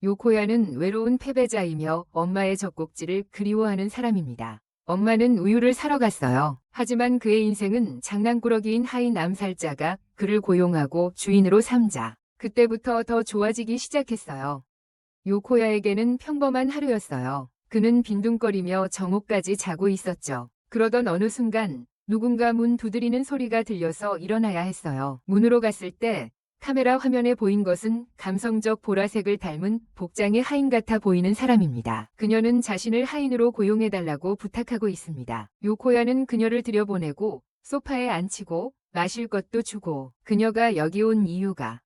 요코야는 외로운 패배자이며 엄마의 젖꼭지를 그리워하는 사람입니다. 엄마는 우유를 사러 갔어요. 하지만 그의 인생은 장난꾸러기인 하인 암살자가 그를 고용하고 주인으로 삼자 그때부터 더 좋아지기 시작했어요. 요코야에게는 평범한 하루였어요. 그는 빈둥거리며 정오까지 자고 있었죠. 그러던 어느 순간 누군가 문 두드리는 소리가 들려서 일어나야 했어요. 문으로 갔을 때 카메라 화면에 보인 것은 감성적 보라색을 닮은 복장의 하인 같아 보이는 사람입니다. 그녀는 자신을 하인으로 고용해달라고 부탁하고 있습니다. 요코야는 그녀를 들여보내고 소파에 앉히고 마실 것도 주고 그녀가 여기 온 이유가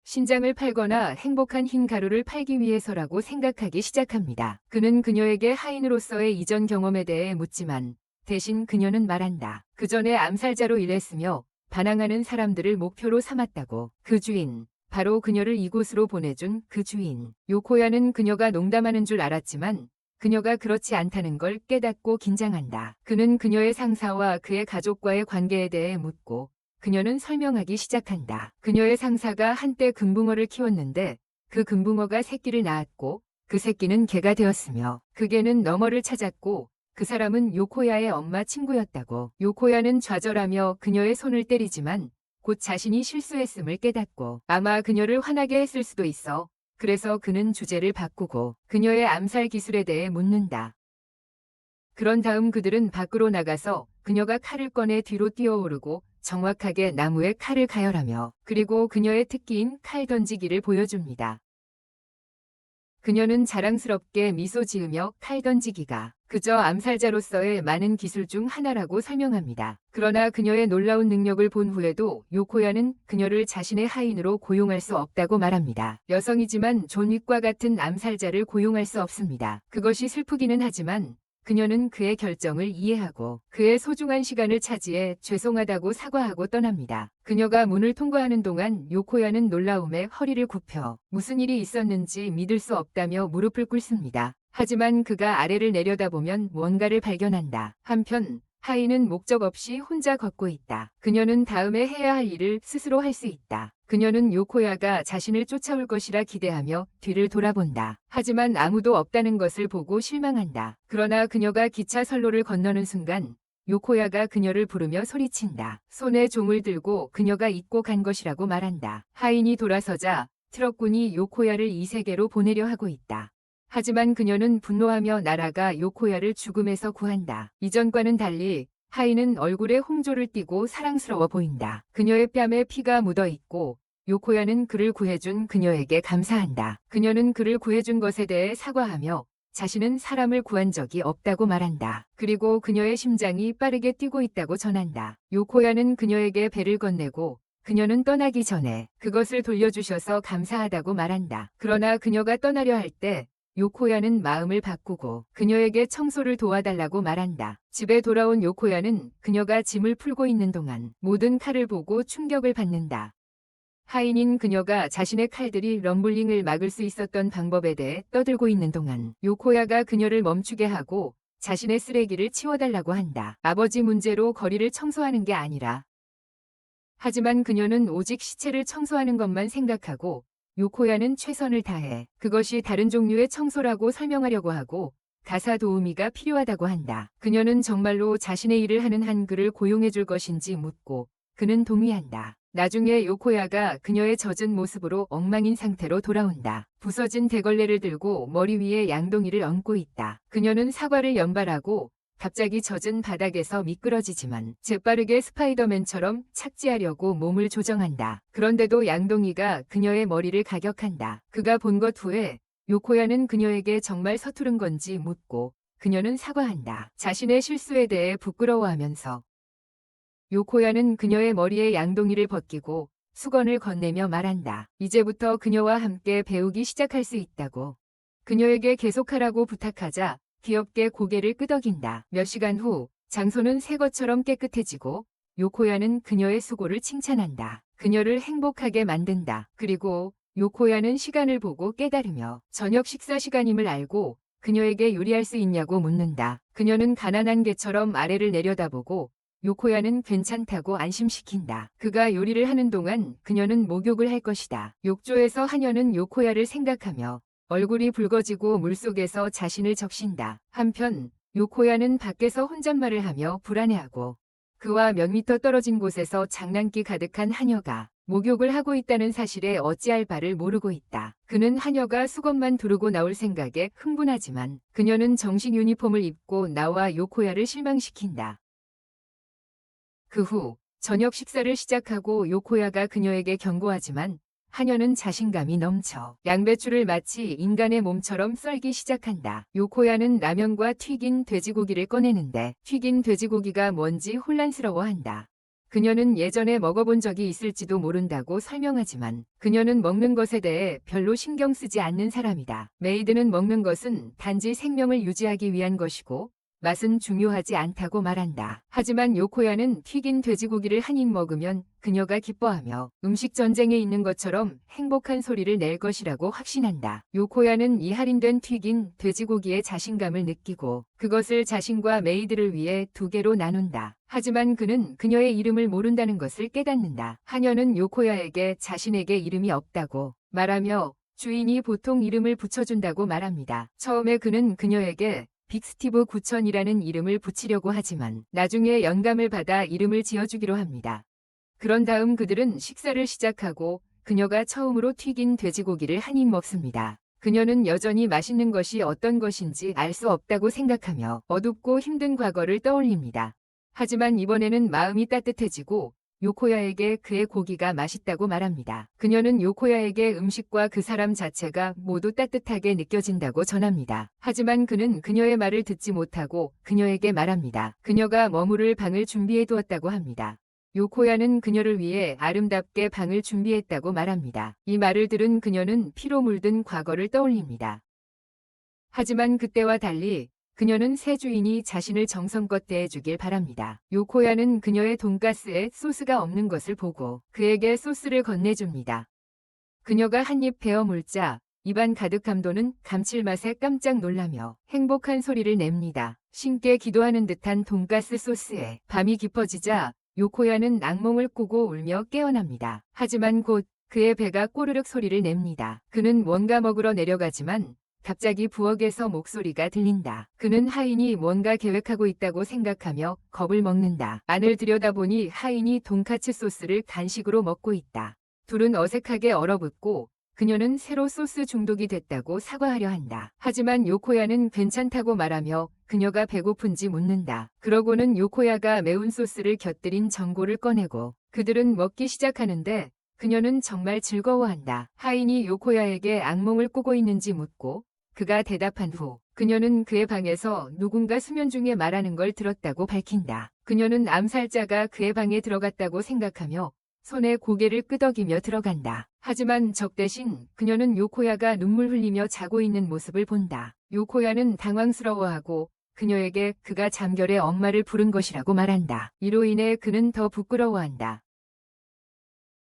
신장을 팔거나 행복한 흰 가루를 팔기 위해서라고 생각하기 시작합니다. 그는 그녀에게 하인으로서의 이전 경험에 대해 묻지만 대신 그녀는 말한다. 그 전에 암살자로 일했으며 반항하는 사람들을 목표로 삼았다고. 그 주인, 바로 그녀를 이곳으로 보내준 그 주인. 요코야는 그녀가 농담하는 줄 알았지만 그녀가 그렇지 않다는 걸 깨닫고 긴장한다. 그는 그녀의 상사와 그의 가족과의 관계에 대해 묻고 그녀는 설명하기 시작한다. 그녀의 상사가 한때 금붕어를 키웠는데 그 금붕어가 새끼를 낳았고 그 새끼는 개가 되었으며 그 개는 너머를 찾았고 그 사람은 요코야의 엄마 친구였다고. 요코야는 좌절하며 그녀의 손을 때리지만 곧 자신이 실수했음을 깨닫고 아마 그녀를 화나게 했을 수도 있어. 그래서 그는 주제를 바꾸고 그녀의 암살 기술에 대해 묻는다. 그런 다음 그들은 밖으로 나가서 그녀가 칼을 꺼내 뒤로 뛰어오르고 정확하게 나무에 칼을 가열하며 그리고 그녀의 특기인 칼 던지기를 보여줍니다. 그녀는 자랑스럽게 미소 지으며 칼 던지기가 그저 암살자로서의 많은 기술 중 하나라고 설명합니다. 그러나 그녀의 놀라운 능력을 본 후에도 요코야는 그녀를 자신의 하인으로 고용할 수 없다고 말합니다. 여성이지만 존 윅과 같은 암살자를 고용할 수 없습니다. 그것이 슬프기는 하지만 그녀는 그의 결정을 이해하고 그의 소중한 시간을 차지해 죄송하다고 사과하고 떠납니다. 그녀가 문을 통과하는 동안 요코야는 놀라움에 허리를 굽혀 무슨 일이 있었는지 믿을 수 없다며 무릎을 꿇습니다. 하지만 그가 아래를 내려다보면 뭔가를 발견한다. 한편 하인은 목적 없이 혼자 걷고 있다. 그녀는 다음에 해야 할 일을 스스로 할 수 있다. 그녀는 요코야가 자신을 쫓아올 것이라 기대하며 뒤를 돌아본다. 하지만 아무도 없다는 것을 보고 실망한다. 그러나 그녀가 기차 선로를 건너는 순간 요코야가 그녀를 부르며 소리친다. 손에 종을 들고 그녀가 잊고 간 것이라고 말한다. 하인이 돌아서자 트럭군이 요코야를 이 세계로 보내려 하고 있다. 하지만 그녀는 분노하며 날아가 요코야를 죽음에서 구한다. 이전과는 달리 하인은 얼굴에 홍조를 띠고 사랑스러워 보인다. 그녀의 뺨에 피가 묻어 있고 요코야는 그를 구해준 그녀에게 감사한다. 그녀는 그를 구해준 것에 대해 사과하며 자신은 사람을 구한 적이 없다고 말한다. 그리고 그녀의 심장이 빠르게 뛰고 있다고 전한다. 요코야는 그녀에게 배를 건네고 그녀는 떠나기 전에 그것을 돌려주셔서 감사하다고 말한다. 그러나 그녀가 떠나려 할 때 요코야는 마음을 바꾸고 그녀에게 청소를 도와달라고 말한다. 집에 돌아온 요코야는 그녀가 짐을 풀고 있는 동안 모든 칼을 보고 충격을 받는다. 하인인 그녀가 자신의 칼들이 럼블링을 막을 수 있었던 방법에 대해 떠들고 있는 동안 요코야가 그녀를 멈추게 하고 자신의 쓰레기를 치워달라고 한다. 아버지 문제로 거리를 청소하는 게 아니라 하지만 그녀는 오직 시체를 청소하는 것만 생각하고 요코야는 최선을 다해 그것이 다른 종류의 청소라고 설명하려고 하고 가사 도우미가 필요하다고 한다. 그녀는 정말로 자신의 일을 하는 한 그를 고용해 줄 것인지 묻고 그는 동의한다. 나중에 요코야가 그녀의 젖은 모습으로 엉망인 상태로 돌아온다. 부서진 대걸레를 들고 머리 위에 양동이를 얹고 있다. 그녀는 사과를 연발하고 갑자기 젖은 바닥에서 미끄러지지만 재빠르게 스파이더맨처럼 착지하려고 몸을 조정한다. 그런데도 양동이가 그녀의 머리를 가격한다. 그가 본 것 후에 요코야는 그녀에게 정말 서투른 건지 묻고 그녀는 사과한다. 자신의 실수에 대해 부끄러워하면서 요코야는 그녀의 머리에 양동이를 벗기고 수건을 건네며 말한다. 이제부터 그녀와 함께 배우기 시작할 수 있다고. 그녀에게 계속하라고 부탁하자 귀엽게 고개를 끄덕인다. 몇 시간 후 장소는 새 것처럼 깨끗해지고 요코야는 그녀의 수고를 칭찬한다. 그녀를 행복하게 만든다. 그리고 요코야는 시간을 보고 깨달으며 저녁 식사 시간임을 알고 그녀에게 요리할 수 있냐고 묻는다. 그녀는 가난한 개처럼 아래를 내려다보고 요코야는 괜찮다고 안심시킨다. 그가 요리를 하는 동안 그녀는 목욕을 할 것이다. 욕조에서 하녀는 요코야를 생각하며 얼굴이 붉어지고 물속에서 자신을 적신다. 한편 요코야는 밖에서 혼잣말을 하며 불안해하고 그와 몇 미터 떨어진 곳에서 장난기 가득한 하녀가 목욕을 하고 있다는 사실에 어찌할 바를 모르고 있다. 그는 하녀가 수건만 두르고 나올 생각에 흥분하지만 그녀는 정식 유니폼을 입고 나와 요코야를 실망시킨다. 그 후 저녁 식사를 시작하고 요코야가 그녀에게 경고하지만 하녀는 자신감이 넘쳐 양배추를 마치 인간의 몸처럼 썰기 시작한다. 요코야는 라면과 튀긴 돼지고기를 꺼내는데 튀긴 돼지고기가 뭔지 혼란스러워한다. 그녀는 예전에 먹어본 적이 있을지도 모른다고 설명하지만 그녀는 먹는 것에 대해 별로 신경 쓰지 않는 사람이다. 메이드는 먹는 것은 단지 생명을 유지하기 위한 것이고 맛은 중요하지 않다고 말한다. 하지만 요코야는 튀긴 돼지고기를 한 입 먹으면 그녀가 기뻐하며 음식 전쟁에 있는 것처럼 행복한 소리를 낼 것이라고 확신한다. 요코야는 이 할인된 튀긴 돼지고기에 자신감을 느끼고 그것을 자신과 메이드를 위해 2개로 나눈다. 하지만 그는 그녀의 이름을 모른다는 것을 깨닫는다. 하녀는 요코야에게 자신에게 이름이 없다고 말하며 주인이 보통 이름을 붙여준다고 말합니다. 처음에 그는 그녀에게 빅스티브 9000이라는 이름을 붙이려고 하지만 나중에 영감을 받아 이름을 지어주기로 합니다. 그런 다음 그들은 식사를 시작하고 그녀가 처음으로 튀긴 돼지고기를 한 입 먹습니다. 그녀는 여전히 맛있는 것이 어떤 것인지 알 수 없다고 생각하며 어둡고 힘든 과거를 떠올립니다. 하지만 이번에는 마음이 따뜻해지고 요코야에게 그의 고기가 맛있다고 말합니다. 그녀는 요코야에게 음식과 그 사람 자체가 모두 따뜻하게 느껴진다고 전합니다. 하지만 그는 그녀의 말을 듣지 못하고 그녀에게 말합니다. 그녀가 머무를 방을 준비해 두었다고 합니다. 요코야는 그녀를 위해 아름답게 방을 준비했다고 말합니다. 이 말을 들은 그녀는 피로 물든 과거를 떠올립니다. 하지만 그때와 달리 그녀는 새 주인이 자신을 정성껏 대해주길 바랍니다. 요코야는 그녀의 돈가스에 소스가 없는 것을 보고 그에게 소스를 건네줍니다. 그녀가 한 입 베어 물자 입안 가득 함도는 감칠맛에 깜짝 놀라며 행복한 소리를 냅니다. 신께 기도하는 듯한 돈가스 소스에 밤이 깊어지자 요코야는 악몽을 꾸고 울며 깨어납니다. 하지만 곧 그의 배가 꼬르륵 소리를 냅니다. 그는 뭔가 먹으러 내려가지만 갑자기 부엌에서 목소리가 들린다. 그는 하인이 뭔가 계획하고 있다고 생각하며 겁을 먹는다. 안을 들여다보니 하인이 돈카츠 소스를 간식으로 먹고 있다. 둘은 어색하게 얼어붙고 그녀는 새로 소스 중독이 됐다고 사과하려 한다. 하지만 요코야는 괜찮다고 말하며 그녀가 배고픈지 묻는다. 그러고는 요코야가 매운 소스를 곁들인 전골을 꺼내고 그들은 먹기 시작하는데 그녀는 정말 즐거워한다. 하인이 요코야에게 악몽을 꾸고 있는지 묻고 그가 대답한 후 그녀는 그의 방에서 누군가 수면 중에 말하는 걸 들었다고 밝힌다. 그녀는 암살자가 그의 방에 들어갔다고 생각하며 손에 고개를 끄덕이며 들어간다. 하지만 적 대신 그녀는 요코야가 눈물 흘리며 자고 있는 모습을 본다. 요코야는 당황스러워하고 그녀에게 그가 잠결에 엄마를 부른 것이라고 말한다. 이로 인해 그는 더 부끄러워한다.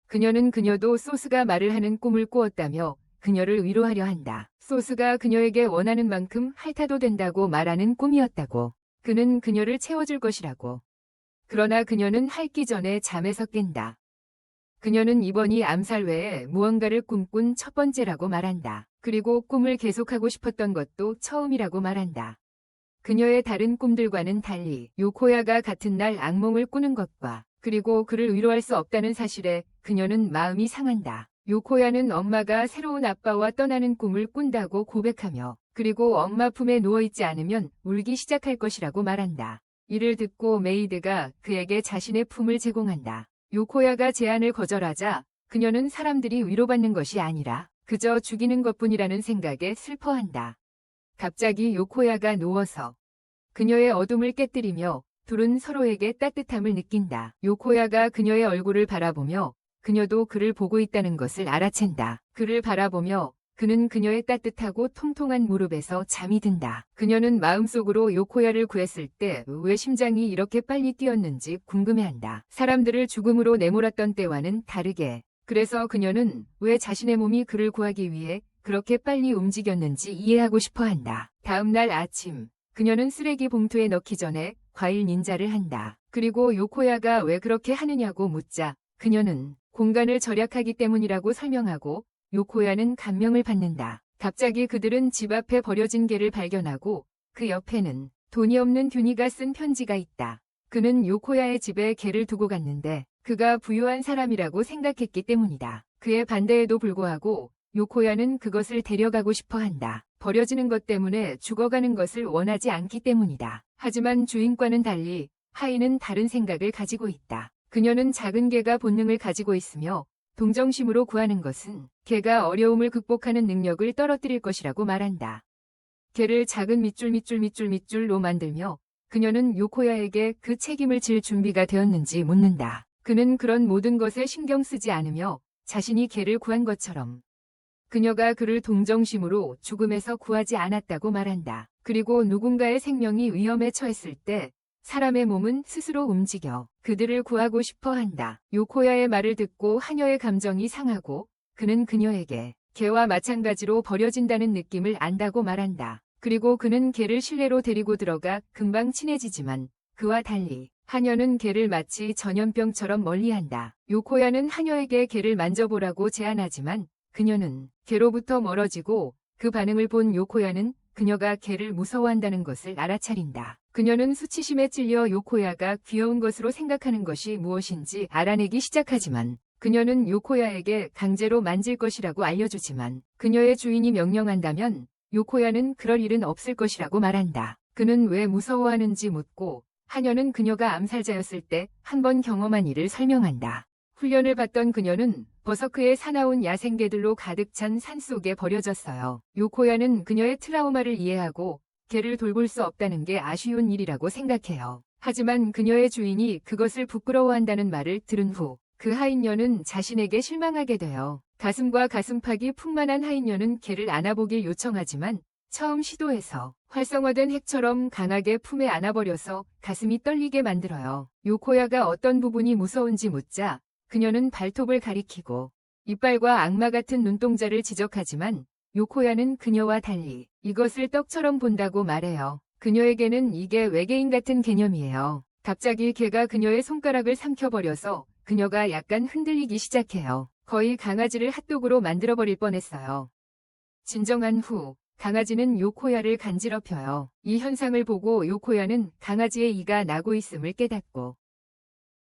그녀는 그녀도 소스가 말을 하는 꿈을 꾸었다며 그녀를 위로하려 한다. 소스가 그녀에게 원하는 만큼 핥아도 된다고 말하는 꿈이었다고. 그는 그녀를 채워줄 것이라고. 그러나 그녀는 핥기 전에 잠에서 깬다. 그녀는 이번이 암살 외에 무언가를 꿈꾼 첫 번째라고 말한다. 그리고 꿈을 계속하고 싶었던 것도 처음이라고 말한다. 그녀의 다른 꿈들과는 달리 요코야가 같은 날 악몽을 꾸는 것과 그리고 그를 위로할 수 없다는 사실에 그녀는 마음이 상한다. 요코야는 엄마가 새로운 아빠와 떠나는 꿈을 꾼다고 고백하며 그리고 엄마 품에 누워있지 않으면 울기 시작할 것이라고 말한다. 이를 듣고 메이드가 그에게 자신의 품을 제공한다. 요코야가 제안을 거절하자 그녀는 사람들이 위로받는 것이 아니라 그저 죽이는 것뿐이라는 생각에 슬퍼한다. 갑자기 요코야가 누워서 그녀의 어둠을 깨뜨리며 둘은 서로에게 따뜻함을 느낀다. 요코야가 그녀의 얼굴을 바라보며 그녀도 그를 보고 있다는 것을 알아챈다. 그를 바라보며 그는 그녀의 따뜻하고 통통한 무릎에서 잠이 든다. 그녀는 마음속으로 요코야를 구했을 때 왜 심장이 이렇게 빨리 뛰었는지 궁금해한다. 사람들을 죽음으로 내몰았던 때와는 다르게. 그래서 그녀는 왜 자신의 몸이 그를 구하기 위해 그렇게 빨리 움직였는지 이해하고 싶어한다. 다음 날 아침, 그녀는 쓰레기 봉투에 넣기 전에 과일 닌자를 한다. 그리고 요코야가 왜 그렇게 하느냐고 묻자 그녀는 공간을 절약하기 때문이라고 설명하고 요코야는 감명을 받는다. 갑자기 그들은 집 앞에 버려진 개를 발견하고 그 옆에는 돈이 없는 듀니가 쓴 편지가 있다. 그는 요코야의 집에 개를 두고 갔는데 그가 부유한 사람이라고 생각했기 때문이다. 그의 반대에도 불구하고 요코야는 그것을 데려가고 싶어 한다. 버려지는 것 때문에 죽어가는 것을 원하지 않기 때문이다. 하지만 주인과는 달리 하이는 다른 생각을 가지고 있다. 그녀는 작은 개가 본능을 가지고 있으며 동정심으로 구하는 것은 개가 어려움을 극복하는 능력을 떨어뜨릴 것이라고 말한다. 개를 작은 밑줄로 만들며 그녀는 요코야에게 그 책임을 질 준비가 되었는지 묻는다. 그는 그런 모든 것에 신경 쓰지 않으며 자신이 개를 구한 것처럼 그녀가 그를 동정심으로 죽음에서 구하지 않았다고 말한다. 그리고 누군가의 생명이 위험에 처했을 때 사람의 몸은 스스로 움직여 그들을 구하고 싶어 한다. 요코야의 말을 듣고 하녀의 감정이 상하고 그는 그녀에게 개와 마찬가지로 버려진다는 느낌을 안다고 말한다. 그리고 그는 개를 실내로 데리고 들어가 금방 친해지지만 그와 달리 하녀는 개를 마치 전염병처럼 멀리한다. 요코야는 하녀에게 개를 만져보라고 제안하지만 그녀는 개로부터 멀어지고 그 반응을 본 요코야는 그녀가 개를 무서워한다는 것을 알아차린다. 그녀는 수치심에 찔려 요코야가 귀여운 것으로 생각하는 것이 무엇인지 알아내기 시작하지만 그녀는 요코야에게 강제로 만질 것이라고 알려주지만 그녀의 주인이 명령한다면 요코야는 그럴 일은 없을 것이라고 말한다. 그는 왜 무서워하는지 묻고 하녀는 그녀가 암살자였을 때 한 번 경험한 일을 설명한다. 훈련을 받던 그녀는 버서크의 사나운 야생개들로 가득 찬 산속에 버려졌어요. 요코야는 그녀의 트라우마를 이해하고 개를 돌볼 수 없다는 게 아쉬운 일이라고 생각해요. 하지만 그녀의 주인이 그것을 부끄러워한다는 말을 들은 후 그 하인녀는 자신에게 실망하게 돼요. 가슴과 가슴팍이 풍만한 하인녀는 개를 안아보길 요청하지만 처음 시도해서 활성화된 핵처럼 강하게 품에 안아버려서 가슴이 떨리게 만들어요. 요코야가 어떤 부분이 무서운지 묻자 그녀는 발톱을 가리키고 이빨과 악마 같은 눈동자를 지적하지만 요코야는 그녀와 달리 이것을 떡처럼 본다고 말해요. 그녀에게는 이게 외계인 같은 개념이에요. 갑자기 개가 그녀의 손가락을 삼켜버려서 그녀가 약간 흔들리기 시작해요. 거의 강아지를 핫도그로 만들어버릴 뻔했어요. 진정한 후 강아지는 요코야를 간지럽혀요. 이 현상을 보고 요코야는 강아지의 이가 나고 있음을 깨닫고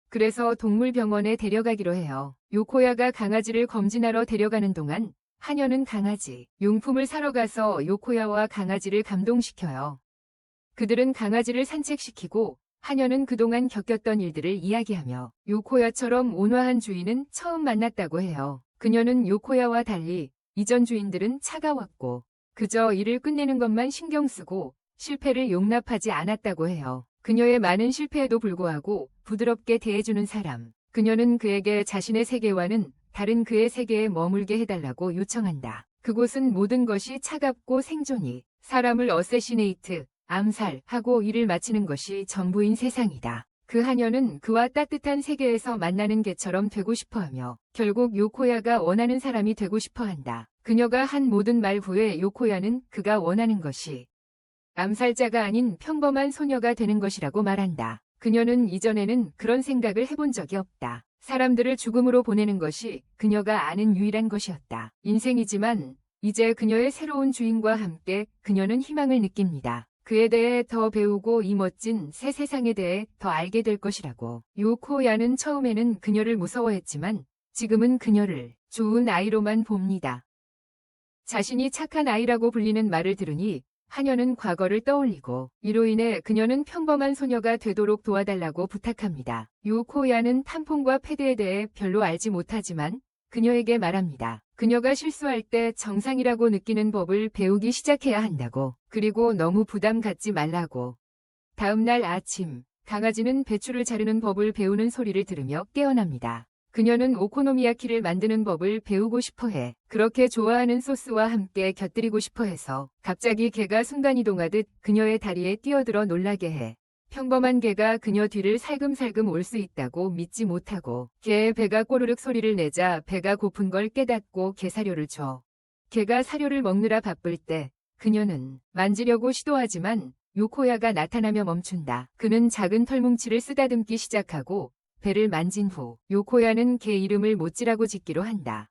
그래서 동물병원에 데려가기로 해요. 요코야가 강아지를 검진하러 데려가는 동안 하녀는 강아지 용품을 사러 가서 요코야와 강아지를 감동시켜요. 그들은 강아지를 산책시키고 하녀는 그동안 겪었던 일들을 이야기하며 요코야처럼 온화한 주인은 처음 만났다고 해요. 그녀는 요코야와 달리 이전 주인들은 차가웠고 그저 일을 끝내는 것만 신경 쓰고 실패를 용납하지 않았다고 해요. 그녀의 많은 실패에도 불구하고 부드럽게 대해주는 사람. 그녀는 그에게 자신의 세계와는 다른 그의 세계에 머물게 해달라고 요청한다. 그곳은 모든 것이 차갑고 생존이 사람을 어세시네이트, 암살하고 일을 마치는 것이 전부인 세상이다. 그 하녀는 그와 따뜻한 세계에서 만나는 개처럼 되고 싶어하며 결국 요코야가 원하는 사람이 되고 싶어한다. 그녀가 한 모든 말 후에 요코야는 그가 원하는 것이 암살자가 아닌 평범한 소녀가 되는 것이라고 말한다. 그녀는 이전에는 그런 생각을 해본 적이 없다. 사람들을 죽음으로 보내는 것이 그녀가 아는 유일한 것이었다. 인생이지만 이제 그녀의 새로운 주인과 함께 그녀는 희망을 느낍니다. 그에 대해 더 배우고 이 멋진 새 세상에 대해 더 알게 될 것이라고. 요코야는 처음에는 그녀를 무서워했지만 지금은 그녀를 좋은 아이로만 봅니다. 자신이 착한 아이라고 불리는 말을 들으니 하녀는 과거를 떠올리고 이로 인해 그녀는 평범한 소녀가 되도록 도와달라고 부탁합니다. 요코야는 탐폰과 패드에 대해 별로 알지 못하지만 그녀에게 말합니다. 그녀가 실수할 때 정상이라고 느끼는 법을 배우기 시작해야 한다고. 그리고 너무 부담 갖지 말라고. 다음 날 아침, 강아지는 배추를 자르는 법을 배우는 소리를 들으며 깨어납니다. 그녀는 오코노미야키를 만드는 법을 배우고 싶어해. 그렇게 좋아하는 소스와 함께 곁들이고 싶어해서 갑자기 개가 순간이동하듯 그녀의 다리에 뛰어들어 놀라게 해. 평범한 개가 그녀 뒤를 살금살금 올 수 있다고 믿지 못하고 개의 배가 꼬르륵 소리를 내자 배가 고픈 걸 깨닫고 개 사료를 줘. 개가 사료를 먹느라 바쁠 때 그녀는 만지려고 시도하지만 요코야가 나타나며 멈춘다. 그는 작은 털뭉치를 쓰다듬기 시작하고 배를 만진 후 요코야는 개 이름을 모찌라고 짓기로 한다.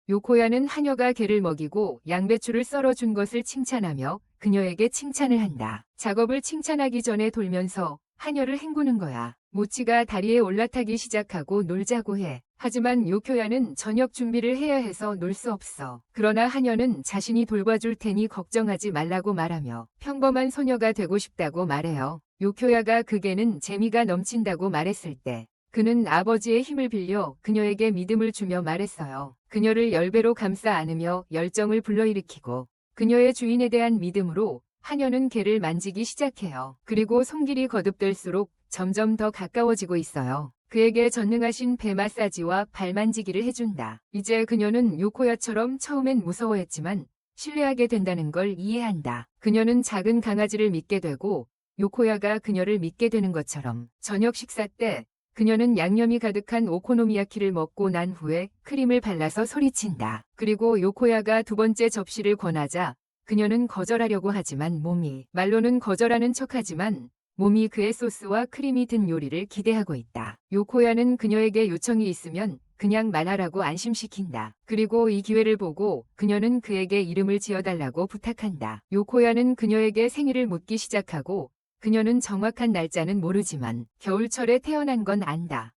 요코야는 하녀가 개를 먹이고 양배추를 썰어준 것을 칭찬하며 그녀에게 칭찬을 한다. 작업을 칭찬하기 전에 돌면서 하녀를 헹구는 거야. 모찌가 다리에 올라타기 시작하고 놀자고 해. 하지만 요코야는 저녁 준비를 해야 해서 놀 수 없어. 그러나 하녀는 자신이 돌봐줄 테니 걱정하지 말라고 말하며 평범한 소녀가 되고 싶다고 말해요. 요코야가 그 개는 재미가 넘친다고 말했을 때 그는 아버지의 힘을 빌려 그녀에게 믿음을 주며 말했어요. 그녀를 10배로 감싸 안으며 열정을 불러일으키고 그녀의 주인에 대한 믿음으로 하녀는 개를 만지기 시작해요. 그리고 손길이 거듭될수록 점점 더 가까워지고 있어요. 그에게 전능하신 배 마사지와 발 만지기를 해준다. 이제 그녀는 요코야처럼 처음엔 무서워했지만 신뢰하게 된다는 걸 이해한다. 그녀는 작은 강아지를 믿게 되고 요코야가 그녀를 믿게 되는 것처럼 저녁 식사 때 그녀는 양념이 가득한 오코노미야키를 먹고 난 후에 크림을 발라서 소리친다. 그리고 요코야가 두 번째 접시를 권하자 그녀는 거절하려고 하지만 말로는 거절하는 척하지만 몸이 그의 소스와 크림이 든 요리를 기대하고 있다. 요코야는 그녀에게 요청이 있으면 그냥 말하라고 안심시킨다. 그리고 이 기회를 보고 그녀는 그에게 이름을 지어달라고 부탁한다. 요코야는 그녀에게 생일을 묻기 시작하고 그녀는 정확한 날짜는 모르지만 겨울철에 태어난 건 안다.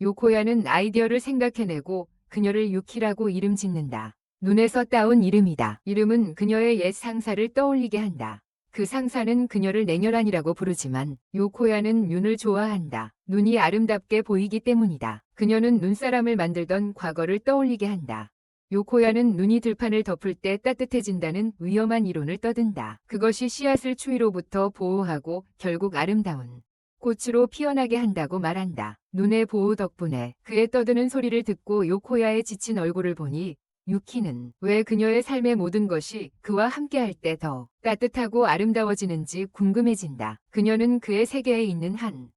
요코야는 아이디어를 생각해내고 그녀를 유키라고 이름 짓는다. 눈에서 따온 이름이다. 이름은 그녀의 옛 상사를 떠올리게 한다. 그 상사는 그녀를 냉혈한이라고 부르지만 요코야는 윤을 좋아한다. 눈이 아름답게 보이기 때문이다. 그녀는 눈사람을 만들던 과거를 떠올리게 한다. 요코야는 눈이 들판을 덮을 때 따뜻해진다는 위험한 이론을 떠든다. 그것이 씨앗을 추위로부터 보호하고 결국 아름다운 꽃으로 피어나게 한다고 말한다. 눈의 보호 덕분에 그의 떠드는 소리를 듣고 요코야의 지친 얼굴을 보니 유키는 왜 그녀의 삶의 모든 것이 그와 함께할 때 더 따뜻하고 아름다워지는지 궁금해진다. 그녀는 그의 세계에 있는 한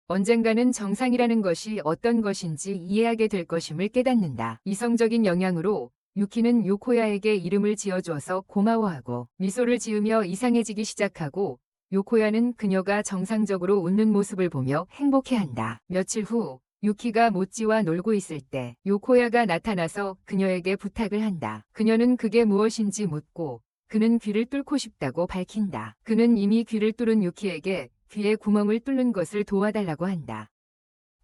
언젠가는 정상이라는 것이 어떤 것인지 이해하게 될 것임을 깨닫는다. 이성적인 영향으로 유키는 요코야에게 이름을 지어주어서 고마워하고 미소를 지으며 이상해지기 시작하고 요코야는 그녀가 정상적으로 웃는 모습을 보며 행복해한다. 며칠 후 유키가 모찌와 놀고 있을 때 요코야가 나타나서 그녀에게 부탁을 한다. 그녀는 그게 무엇인지 묻고 그는 귀를 뚫고 싶다고 밝힌다. 그는 이미 귀를 뚫은 유키에게 귀에 구멍을 뚫는 것을 도와달라고 한다.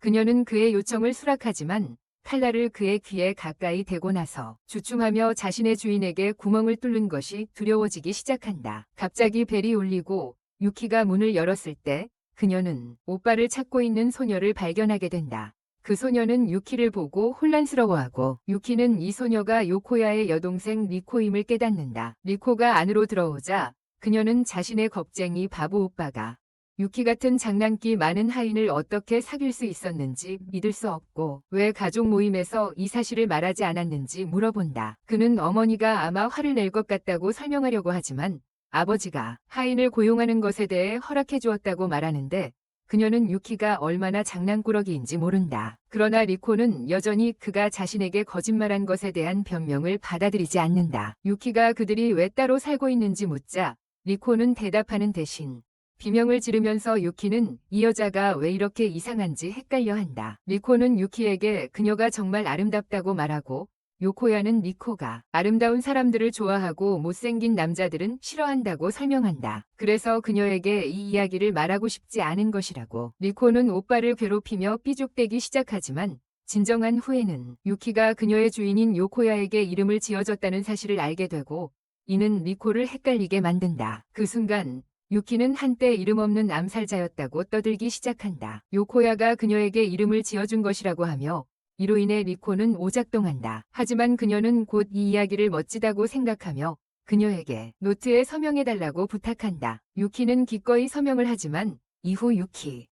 그녀는 그의 요청을 수락하지만 칼날을 그의 귀에 가까이 대고 나서 주춤하며 자신의 주인에게 구멍을 뚫는 것이 두려워지기 시작한다. 갑자기 벨이 울리고 유키가 문을 열었을 때 그녀는 오빠를 찾고 있는 소녀를 발견하게 된다. 그 소녀는 유키를 보고 혼란스러워하고 유키는 이 소녀가 요코야의 여동생 리코임을 깨닫는다. 리코가 안으로 들어오자 그녀는 자신의 겁쟁이 바보 오빠가 유키 같은 장난기 많은 하인을 어떻게 사귈 수 있었는지 믿을 수 없고 왜 가족 모임에서 이 사실을 말하지 않았는지 물어본다. 그는 어머니가 아마 화를 낼 것 같다고 설명하려고 하지만 아버지가 하인을 고용하는 것에 대해 허락해 주었다고 말하는데 그녀는 유키가 얼마나 장난꾸러기인지 모른다. 그러나 리코는 여전히 그가 자신에게 거짓말한 것에 대한 변명을 받아들이지 않는다. 유키가 그들이 왜 따로 살고 있는지 묻자 리코는 대답하는 대신 비명을 지르면서 유키는 이 여자가 왜 이렇게 이상한지 헷갈려한다. 리코는 유키에게 그녀가 정말 아름답다고 말하고 요코야는 리코가 아름다운 사람들을 좋아하고 못생긴 남자들은 싫어한다고 설명한다. 그래서 그녀에게 이 이야기를 말하고 싶지 않은 것이라고. 리코는 오빠를 괴롭히며 삐죽대기 시작하지만 진정한 후에는 유키가 그녀의 주인인 요코야에게 이름을 지어줬다는 사실을 알게 되고 이는 리코를 헷갈리게 만든다. 그 순간 유키는 한때 이름 없는 암살자였다고 떠들기 시작한다. 요코야가 그녀에게 이름을 지어준 것이라고 하며 이로 인해 리코는 오작동한다. 하지만 그녀는 곧 이 이야기를 멋지다고 생각하며 그녀에게 노트에 서명해달라고 부탁한다. 유키는 기꺼이 서명을 하지만 이후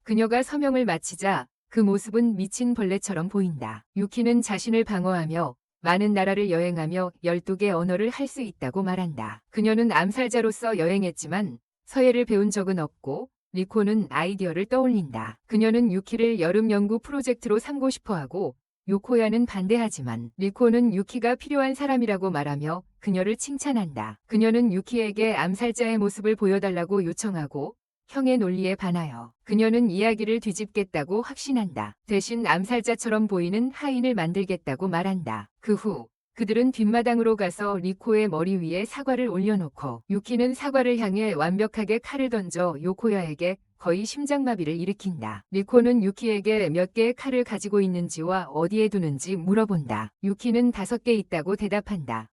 그녀가 서명을 마치자 그 모습은 미친 벌레처럼 보인다. 유키는 자신을 방어하며 많은 나라를 여행하며 12개 언어를 할 수 있다고 말한다. 그녀는 암살자로서 여행했지만 서예를 배운 적은 없고 리코는 아이디어를 떠올린다. 그녀는 유키를 여름 연구 프로젝트로 삼고 싶어하고 요코야는 반대하지만 리코는 유키가 필요한 사람이라고 말하며 그녀를 칭찬한다. 그녀는 유키에게 암살자의 모습을 보여달라고 요청하고 형의 논리에 반하여 그녀는 이야기를 뒤집겠다고 확신한다. 대신 암살자처럼 보이는 하인을 만들겠다고 말한다. 그 후 그들은 뒷마당으로 가서 리코의 머리 위에 사과를 올려놓고 유키는 사과를 향해 완벽하게 칼을 던져 요코야에게 거의 심장마비를 일으킨다. 리코는 유키에게 몇 개의 칼을 가지고 있는지와 어디에 두는지 물어본다. 유키는 5개 있다고 대답한다.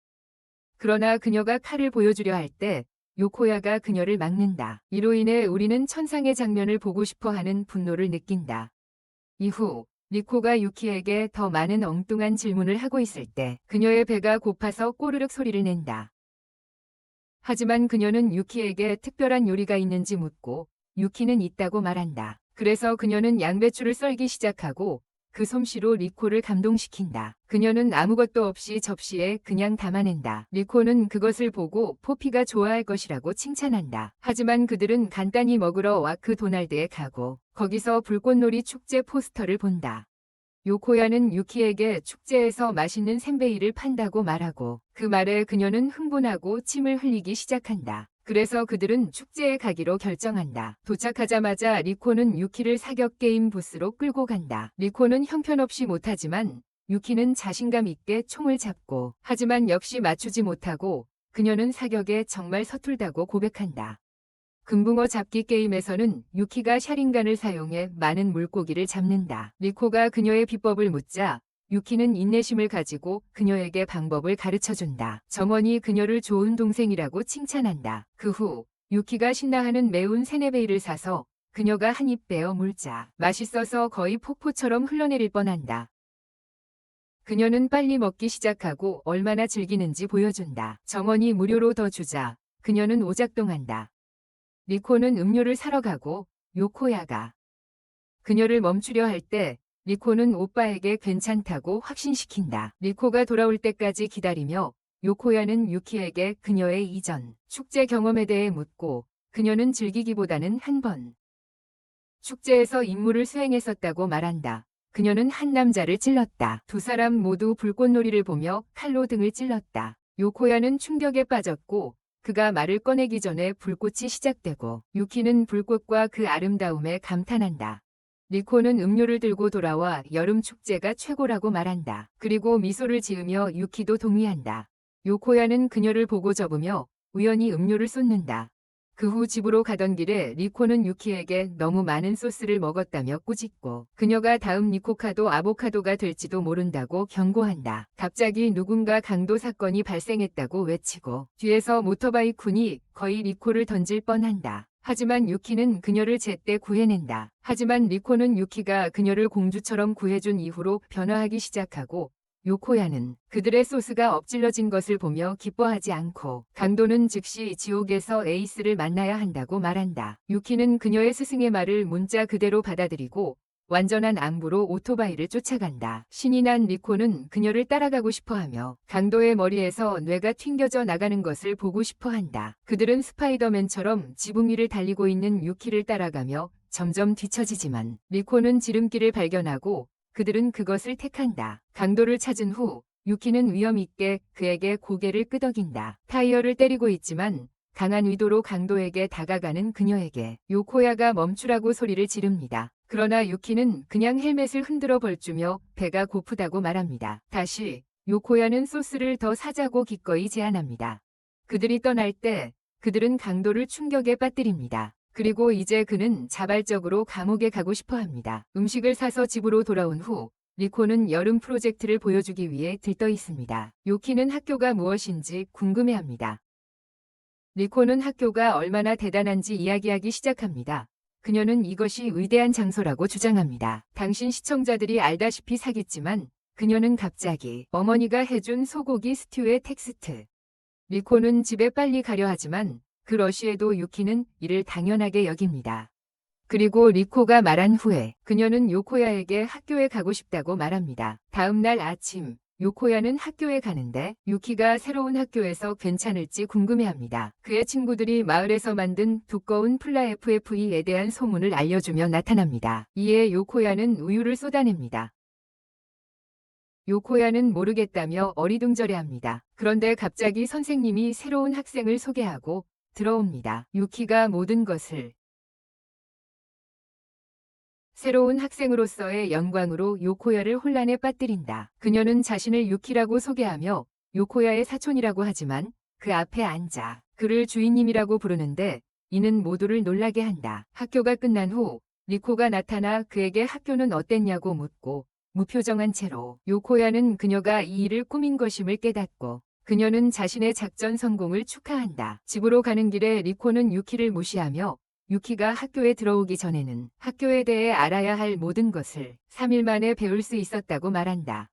그러나 그녀가 칼을 보여주려 할 때 요코야가 그녀를 막는다. 이로 인해 우리는 천상의 장면을 보고 싶어 하는 분노를 느낀다. 이후 리코가 유키에게 더 많은 엉뚱한 질문을 하고 있을 때 그녀의 배가 고파서 꼬르륵 소리를 낸다. 하지만 그녀는 유키에게 특별한 요리가 있는지 묻고 유키는 있다고 말한다. 그래서 그녀는 양배추를 썰기 시작하고 그 솜씨로 리코를 감동시킨다. 그녀는 아무것도 없이 접시에 그냥 담아낸다. 리코는 그것을 보고 포피가 좋아할 것이라고 칭찬한다. 하지만 그들은 간단히 먹으러 와크 도날드에 가고 거기서 불꽃놀이 축제 포스터를 본다. 요코야는 유키에게 축제에서 맛있는 샌베이를 판다고 말하고 그 말에 그녀는 흥분하고 침을 흘리기 시작한다. 그래서 그들은 축제에 가기로 결정한다. 도착하자마자 리코는 유키를 사격 게임 부스로 끌고 간다. 리코는 형편없이 못하지만 유키는 자신감 있게 총을 잡고 하지만 역시 맞추지 못하고 그녀는 사격에 정말 서툴다고 고백한다. 금붕어 잡기 게임에서는 유키가 샤링간을 사용해 많은 물고기를 잡는다. 리코가 그녀의 비법을 묻자 유키는 인내심을 가지고 그녀에게 방법을 가르쳐준다. 정원이 그녀를 좋은 동생이라고 칭찬한다. 그 후 유키가 신나하는 매운 세네베이를 사서 그녀가 한 입 베어 물자 맛있어서 거의 폭포처럼 흘러내릴 뻔한다. 그녀는 빨리 먹기 시작하고 얼마나 즐기는지 보여준다. 정원이 무료로 더 주자 그녀는 오작동한다. 리코는 음료를 사러 가고 요코야가 그녀를 멈추려 할 때 리코는 오빠에게 괜찮다고 확신시킨다. 리코가 돌아올 때까지 기다리며 요코야는 유키에게 그녀의 이전 축제 경험에 대해 묻고 그녀는 즐기기보다는 한 번 축제에서 임무를 수행했었다고 말한다. 그녀는 한 남자를 찔렀다. 두 사람 모두 불꽃놀이를 보며 칼로 등을 찔렀다. 요코야는 충격에 빠졌고 그가 말을 꺼내기 전에 불꽃이 시작되고 유키는 불꽃과 그 아름다움에 감탄한다. 리코는 음료를 들고 돌아와 여름 축제가 최고라고 말한다. 그리고 미소를 지으며 유키도 동의한다. 요코야는 그녀를 보고 접으며 우연히 음료를 쏟는다. 그 후 집으로 가던 길에 리코는 유키에게 너무 많은 소스를 먹었다며 꾸짖고 그녀가 다음 니코카도 아보카도가 될지도 모른다고 경고한다. 갑자기 누군가 강도 사건이 발생했다고 외치고 뒤에서 모터바이 쿤이 거의 리코를 던질 뻔한다. 하지만 유키는 그녀를 제때 구해낸다. 하지만 리코는 유키가 그녀를 공주처럼 구해준 이후로 변화하기 시작하고 요코야는 그들의 소스가 엎질러진 것을 보며 기뻐하지 않고 강도는 즉시 지옥에서 에이스를 만나야 한다고 말한다. 유키는 그녀의 스승의 말을 문자 그대로 받아들이고 완전한 안부로 오토바이를 쫓아간다. 신이 난 리코는 그녀를 따라가고 싶어하며 강도의 머리에서 뇌가 튕겨져 나가는 것을 보고 싶어한다. 그들은 스파이더맨처럼 지붕 위를 달리고 있는 유키를 따라가며 점점 뒤처지지만 리코는 지름길을 발견하고 그들은 그것을 택한다. 강도를 찾은 후 유키는 위험 있게 그에게 고개를 끄덕인다. 타이어를 때리고 있지만 강한 의도로 강도에게 다가가는 그녀에게 요코야가 멈추라고 소리를 지릅니다. 그러나 유키는 그냥 헬멧을 흔들어 벌주며 배가 고프다고 말합니다. 다시 요코야는 소스를 더 사자고 기꺼이 제안합니다. 그들이 떠날 때 그들은 강도를 충격에 빠뜨립니다. 그리고 이제 그는 자발적으로 감옥에 가고 싶어 합니다. 음식을 사서 집으로 돌아온 후 리코는 여름 프로젝트를 보여주기 위해 들떠 있습니다. 요키는 학교가 무엇인지 궁금해합니다. 리코는 학교가 얼마나 대단한지 이야기하기 시작합니다. 그녀는 이것이 위대한 장소라고 주장합니다. 당신 시청자들이 알다시피 사기지만 그녀는 갑자기 어머니가 해준 소고기 스튜의 텍스트. 리코는 집에 빨리 가려 하지만 그 러시에도 유키는 이를 당연하게 여깁니다. 그리고 리코가 말한 후에 그녀는 요코야에게 학교에 가고 싶다고 말합니다. 다음 날 아침 요코야는 학교에 가는데 유키가 새로운 학교에서 괜찮을지 궁금해합니다. 그의 친구들이 마을에서 만든 두꺼운 플라 FFE에 대한 소문을 알려주며 나타납니다. 이에 요코야는 우유를 쏟아냅니다. 요코야는 모르겠다며 어리둥절해합니다. 그런데 갑자기 선생님이 새로운 학생을 소개하고 들어옵니다. 유키가 모든 것을 새로운 학생으로서의 영광으로 요코야를 혼란에 빠뜨린다. 그녀는 자신을 유키라고 소개하며 요코야의 사촌이라고 하지만 그 앞에 앉아 그를 주인님이라고 부르는데 이는 모두를 놀라게 한다. 학교가 끝난 후 리코가 나타나 그에게 학교는 어땠냐고 묻고 무표정한 채로 요코야는 그녀가 이 일을 꾸민 것임을 깨닫고 그녀는 자신의 작전 성공을 축하한다. 집으로 가는 길에 리코는 유키를 무시하며 유키가 학교에 들어오기 전에는 학교에 대해 알아야 할 모든 것을 3일 만에 배울 수 있었다고 말한다.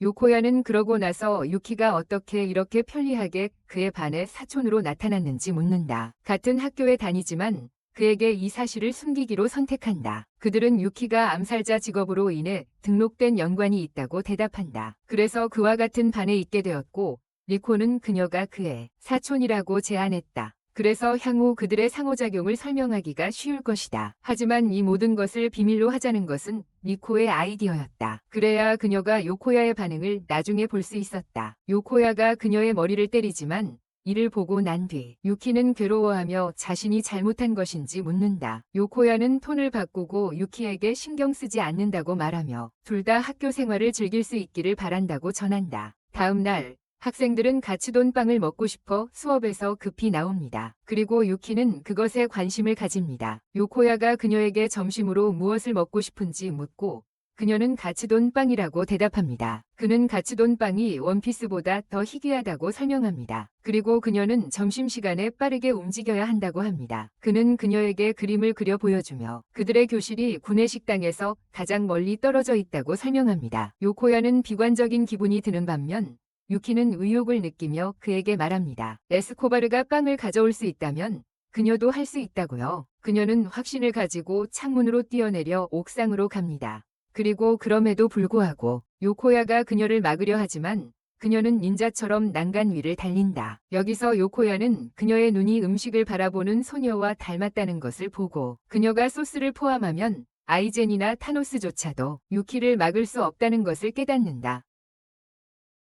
요코야는 그러고 나서 유키가 어떻게 이렇게 편리하게 그의 반의 사촌으로 나타났는지 묻는다. 같은 학교에 다니지만 그에게 이 사실을 숨기기로 선택한다. 그들은 유키가 암살자 직업으로 인해 등록된 연관이 있다고 대답한다. 그래서 그와 같은 반에 있게 되었고 리코는 그녀가 그의 사촌이라고 제안했다. 그래서 향후 그들의 상호작용을 설명하기가 쉬울 것이다. 하지만 이 모든 것을 비밀로 하자는 것은 리코의 아이디어였다. 그래야 그녀가 요코야의 반응을 나중에 볼 수 있었다. 요코야가 그녀의 머리를 때리지만 이를 보고 난 뒤 유키는 괴로워하며 자신이 잘못한 것인지 묻는다. 요코야는 톤을 바꾸고 유키에게 신경 쓰지 않는다고 말하며 둘 다 학교 생활을 즐길 수 있기를 바란다고 전한다. 다음 날 학생들은 가츠돈 빵을 먹고 싶어 수업에서 급히 나옵니다. 그리고 유키는 그것에 관심을 가집니다. 요코야가 그녀에게 점심으로 무엇을 먹고 싶은지 묻고 그녀는 가츠돈 빵이라고 대답합니다. 그는 가츠돈 빵이 원피스보다 더 희귀하다고 설명합니다. 그리고 그녀는 점심시간에 빠르게 움직여야 한다고 합니다. 그는 그녀에게 그림을 그려 보여주며 그들의 교실이 구내식당에서 가장 멀리 떨어져 있다고 설명합니다. 요코야는 비관적인 기분이 드는 반면 유키는 의욕을 느끼며 그에게 말합니다. 에스코바르가 빵을 가져올 수 있다면 그녀도 할 수 있다고요. 그녀는 확신을 가지고 창문으로 뛰어내려 옥상으로 갑니다. 그리고 그럼에도 불구하고 요코야가 그녀를 막으려 하지만 그녀는 닌자처럼 난간 위를 달린다. 여기서 요코야는 그녀의 눈이 음식을 바라보는 소녀와 닮았다는 것을 보고 그녀가 소스를 포함하면 아이젠이나 타노스조차도 유키를 막을 수 없다는 것을 깨닫는다.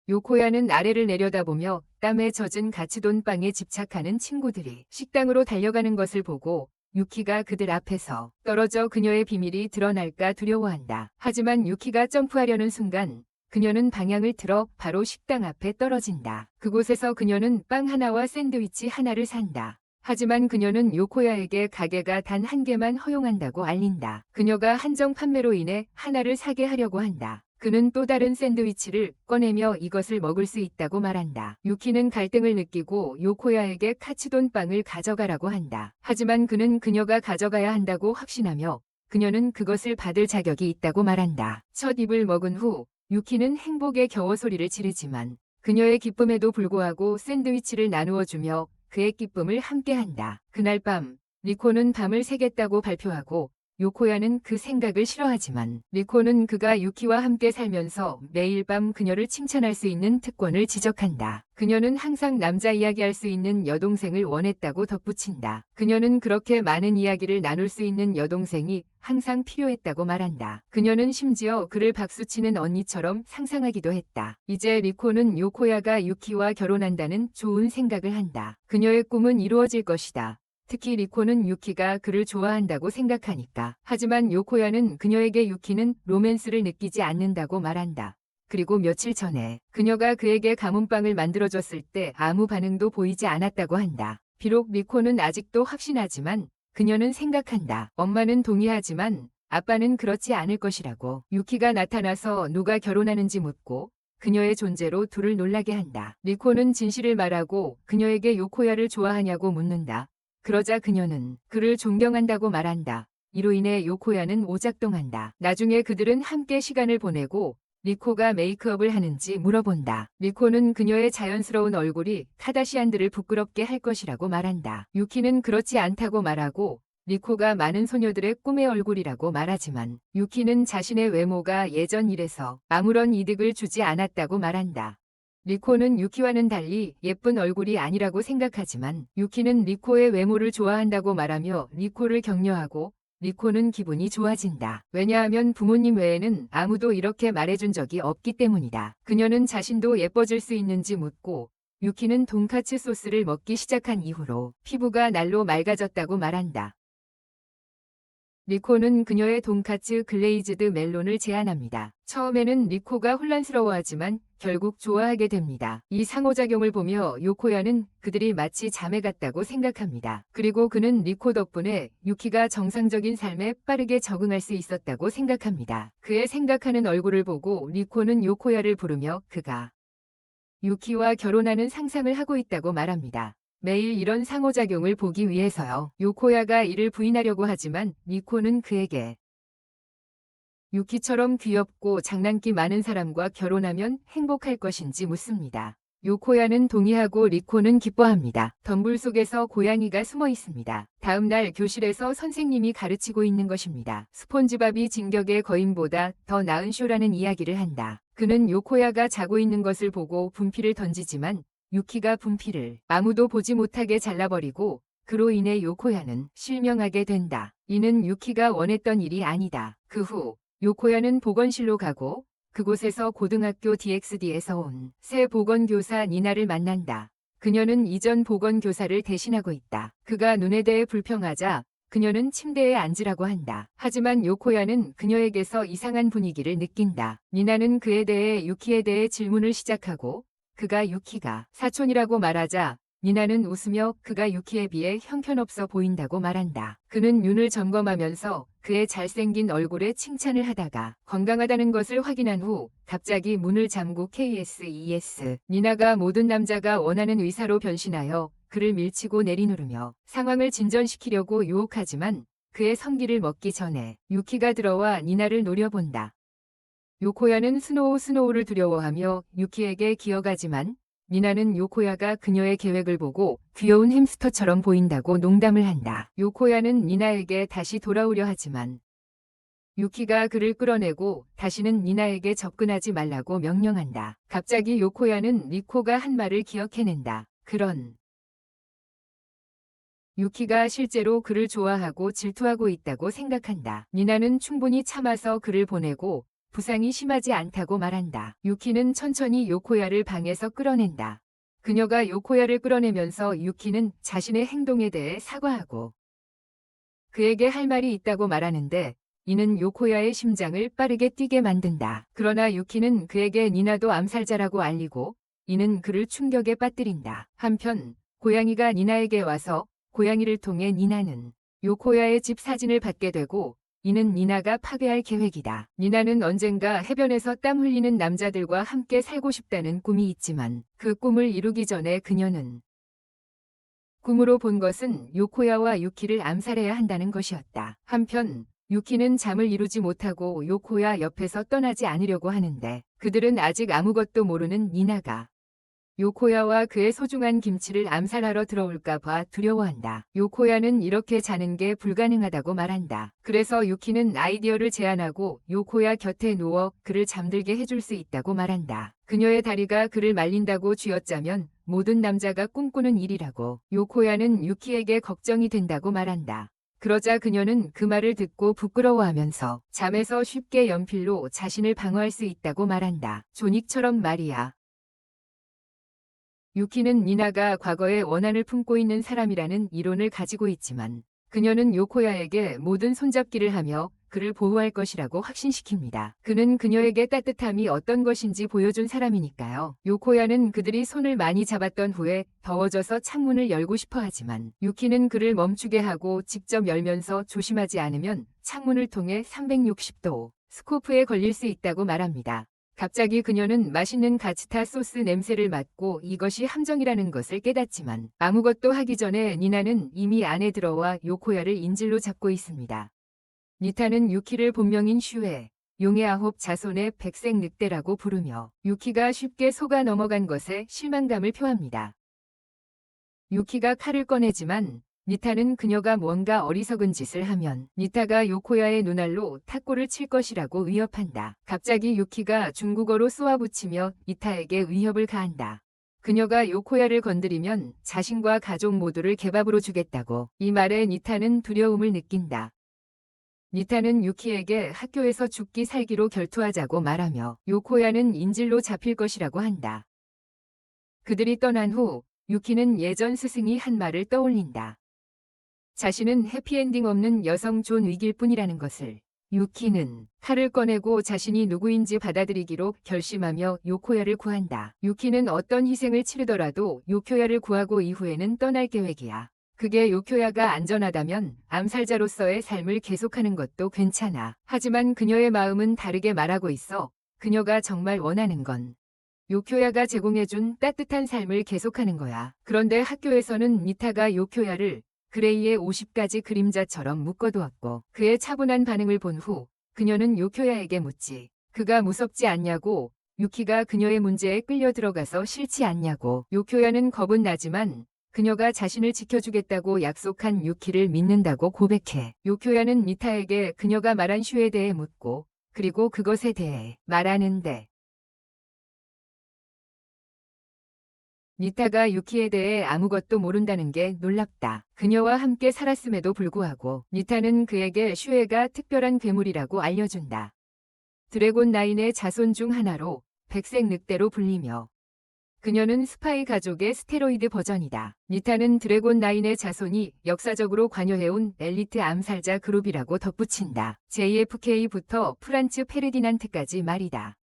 요코야는 아래를 내려다보며 땀에 젖은 가츠돈 빵에 집착하는 친구들이 식당으로 달려가는 것을 보고 유키가 그들 앞에서 떨어져 그녀의 비밀이 드러날까 두려워한다. 하지만 유키가 점프하려는 순간 그녀는 방향을 틀어 바로 식당 앞에 떨어진다. 그곳에서 그녀는 빵 하나와 샌드위치 하나를 산다. 하지만 그녀는 요코야에게 가게가 단 한 개만 허용한다고 알린다. 그녀가 한정 판매로 인해 하나를 사게 하려고 한다. 그는 또 다른 샌드위치를 꺼내며 이것을 먹을 수 있다고 말한다. 유키는 갈등을 느끼고 요코야에게 카츠돈 빵을 가져가라고 한다. 하지만 그는 그녀가 가져가야 한다고 확신하며 그녀는 그것을 받을 자격이 있다고 말한다. 첫 입을 먹은 후 유키는 행복에 겨워 소리를 지르지만 그녀의 기쁨에도 불구하고 샌드위치를 나누어 주며 그의 기쁨을 함께한다. 그날 밤 리코는 밤을 새겠다고 발표하고 요코야는 그 생각을 싫어하지만 리코는 그가 유키와 함께 살면서 매일 밤 그녀를 칭찬할 수 있는 특권을 지적한다. 그녀는 항상 남자 이야기할 수 있는 여동생을 원했다고 덧붙인다. 그녀는 그렇게 많은 이야기를 나눌 수 있는 여동생이 항상 필요했다고 말한다. 그녀는 심지어 그를 박수치는 언니처럼 상상하기도 했다. 이제 리코는 요코야가 유키와 결혼한다는 좋은 생각을 한다. 그녀의 꿈은 이루어질 것이다. 특히 리코는 유키가 그를 좋아한다고 생각하니까. 하지만 요코야는 그녀에게 유키는 로맨스를 느끼지 않는다고 말한다. 그리고 며칠 전에 그녀가 그에게 가문빵을 만들어줬을 때 아무 반응도 보이지 않았다고 한다. 비록 리코는 아직도 확신하지만 그녀는 생각한다. 엄마는 동의하지만 아빠는 그렇지 않을 것이라고. 유키가 나타나서 누가 결혼하는지 묻고 그녀의 존재로 둘을 놀라게 한다. 리코는 진실을 말하고 그녀에게 요코야를 좋아하냐고 묻는다. 그러자 그녀는 그를 존경한다고 말한다. 이로 인해 요코야는 오작동한다. 나중에 그들은 함께 시간을 보내고 리코가 메이크업을 하는지 물어본다. 리코는 그녀의 자연스러운 얼굴이 카다시안들을 부끄럽게 할 것이라고 말한다. 유키는 그렇지 않다고 말하고 리코가 많은 소녀들의 꿈의 얼굴이라고 말하지만 유키는 자신의 외모가 예전 일에서 아무런 이득을 주지 않았다고 말한다. 리코는 유키와는 달리 예쁜 얼굴이 아니라고 생각하지만 유키는 리코의 외모를 좋아한다고 말하며 리코를 격려하고 리코는 기분이 좋아진다. 왜냐하면 부모님 외에는 아무도 이렇게 말해준 적이 없기 때문이다. 그녀는 자신도 예뻐질 수 있는지 묻고 유키는 돈까츠 소스를 먹기 시작한 이후로 피부가 날로 맑아졌다고 말한다. 리코는 그녀의 돈까츠 글레이즈드 멜론을 제안합니다. 처음에는 리코가 혼란스러워하지만 결국 좋아하게 됩니다. 이 상호작용을 보며 요코야는 그들이 마치 자매 같다고 생각합니다. 그리고 그는 리코 덕분에 유키가 정상적인 삶에 빠르게 적응할 수 있었다고 생각합니다. 그의 생각하는 얼굴을 보고 리코는 요코야를 부르며 그가 유키와 결혼하는 상상을 하고 있다고 말합니다. 매일 이런 상호작용을 보기 위해서요. 요코야가 이를 부인하려고 하지만 리코는 그에게 유키처럼 귀엽고 장난기 많은 사람과 결혼하면 행복할 것인지 묻습니다. 요코야는 동의하고 리코는 기뻐합니다. 덤불 속에서 고양이가 숨어 있습니다. 다음 날 교실에서 선생님이 가르치고 있는 것입니다. 스폰지밥이 진격의 거인보다 더 나은 쇼라는 이야기를 한다. 그는 요코야가 자고 있는 것을 보고 분필을 던지지만 유키가 분필을 아무도 보지 못하게 잘라버리고 그로 인해 요코야는 실명하게 된다. 이는 유키가 원했던 일이 아니다. 그 후 요코야는 보건실로 가고 그곳에서 고등학교 DXD에서 온 새 보건교사 니나를 만난다. 그녀는 이전 보건교사를 대신하고 있다. 그가 눈에 대해 불평하자 그녀는 침대에 앉으라고 한다. 하지만 요코야는 그녀에게서 이상한 분위기를 느낀다. 니나는 그에 대해 유키에 대해 질문을 시작하고 그가 유키가 사촌이라고 말하자 니나는 웃으며 그가 유키에 비해 형편없어 보인다고 말한다. 그는 눈을 점검하면서 그의 잘생긴 얼굴에 칭찬을 하다가 건강하다는 것을 확인한 후 갑자기 문을 잠고 KSES 니나가 모든 남자가 원하는 의사로 변신하여 그를 밀치고 내리누르며 상황을 진전시키려고 유혹하지만 그의 성기를 먹기 전에 유키가 들어와 니나를 노려본다. 요코야는 스노우를 두려워하며 유키에게 기어가지만 니나는 요코야가 그녀의 계획을 보고 귀여운 햄스터처럼 보인다고 농담을 한다. 요코야는 니나에게 다시 돌아오려 하지만 유키가 그를 끌어내고 다시는 니나에게 접근하지 말라고 명령한다. 갑자기 요코야는 리코가 한 말을 기억해낸다. 그런 유키가 실제로 그를 좋아하고 질투하고 있다고 생각한다. 니나는 충분히 참아서 그를 보내고 부상이 심하지 않다고 말한다. 유키는 천천히 요코야를 방에서 끌어낸다. 그녀가 요코야를 끌어내면서 유키는 자신의 행동에 대해 사과하고 그에게 할 말이 있다고 말하는데 이는 요코야의 심장을 빠르게 뛰게 만든다. 그러나 유키는 그에게 니나도 암살자라고 알리고 이는 그를 충격에 빠뜨린다. 한편 고양이가 니나에게 와서 고양이를 통해 니나는 요코야의 집 사진을 받게 되고 이는 니나가 파괴할 계획이다. 니나는 언젠가 해변에서 땀 흘리는 남자들과 함께 살고 싶다는 꿈이 있지만 그 꿈을 이루기 전에 그녀는 꿈으로 본 것은 요코야와 유키를 암살해야 한다는 것이었다. 한편 유키는 잠을 이루지 못하고 요코야 옆에서 떠나지 않으려고 하는데 그들은 아직 아무것도 모르는 니나가 요코야와 그의 소중한 김치를 암살하러 들어올까 봐 두려워한다. 요코야는 이렇게 자는 게 불가능하다고 말한다. 그래서 유키는 아이디어를 제안하고 요코야 곁에 누워 그를 잠들게 해줄 수 있다고 말한다. 그녀의 다리가 그를 말린다고 쥐어짜면 모든 남자가 꿈꾸는 일이라고 요코야는 유키에게 걱정이 된다고 말한다. 그러자 그녀는 그 말을 듣고 부끄러워하면서 잠에서 쉽게 연필로 자신을 방어할 수 있다고 말한다. 조닉처럼 말이야. 유키는 니나가 과거에 원한을 품고 있는 사람이라는 이론을 가지고 있지만 그녀는 요코야에게 모든 손잡기를 하며 그를 보호할 것이라고 확신시킵니다. 그는 그녀에게 따뜻함이 어떤 것인지 보여준 사람이니까요. 요코야는 그들이 손을 많이 잡았던 후에 더워져서 창문을 열고 싶어 하지만 유키는 그를 멈추게 하고 직접 열면서 조심하지 않으면 창문을 통해 360도 스코프에 걸릴 수 있다고 말합니다. 갑자기 그녀는 맛있는 가츠타 소스 냄새를 맡고 이것이 함정이라는 것을 깨닫지만 아무것도 하기 전에 니나는 이미 안에 들어와 요코야를 인질로 잡고 있습니다. 니타는 유키를 본명인 슈에, 용의 아홉 자손의 백색 늑대라고 부르며 유키가 쉽게 속아 넘어간 것에 실망감을 표합니다. 유키가 칼을 꺼내지만 니타는 그녀가 뭔가 어리석은 짓을 하면 니타가 요코야의 눈알로 탁구를 칠 것이라고 위협한다. 갑자기 유키가 중국어로 쏘아붙이며 니타에게 위협을 가한다. 그녀가 요코야를 건드리면 자신과 가족 모두를 개밥으로 주겠다고. 이 말에 니타는 두려움을 느낀다. 니타는 유키에게 학교에서 죽기 살기로 결투하자고 말하며 요코야는 인질로 잡힐 것이라고 한다. 그들이 떠난 후 유키는 예전 스승이 한 말을 떠올린다. 자신은 해피엔딩 없는 여성 존 윅일 뿐이라는 것을. 유키는 칼을 꺼내고 자신이 누구인지 받아들이기로 결심하며 요코야를 구한다. 유키는 어떤 희생을 치르더라도 요코야를 구하고 이후에는 떠날 계획이야. 그게 요코야가 안전하다면 암살자로서의 삶을 계속하는 것도 괜찮아. 하지만 그녀의 마음은 다르게 말하고 있어. 그녀가 정말 원하는 건 요코야가 제공해준 따뜻한 삶을 계속하는 거야. 그런데 학교에서는 니타가 요코야를 그레이의 50가지 그림자처럼 묶어두었고 그의 차분한 반응을 본 후 그녀는 요코야에게 묻지. 그가 무섭지 않냐고. 유키가 그녀의 문제에 끌려 들어가서 싫지 않냐고. 요코야는 겁은 나지만 그녀가 자신을 지켜주겠다고 약속한 유키를 믿는다고 고백해. 요코야는 니타에게 그녀가 말한 슈에 대해 묻고 그리고 그것에 대해 말하는데 니타가 유키에 대해 아무것도 모른다는 게 놀랍다. 그녀와 함께 살았음에도 불구하고 니타는 그에게 슈에가 특별한 괴물이라고 알려준다. 드래곤 나인의 자손 중 하나로 백색 늑대로 불리며 그녀는 스파이 가족의 스테로이드 버전이다. 니타는 드래곤 나인의 자손이 역사적으로 관여해온 엘리트 암살자 그룹이라고 덧붙인다. JFK부터 프란츠 페르디난트까지 말이다.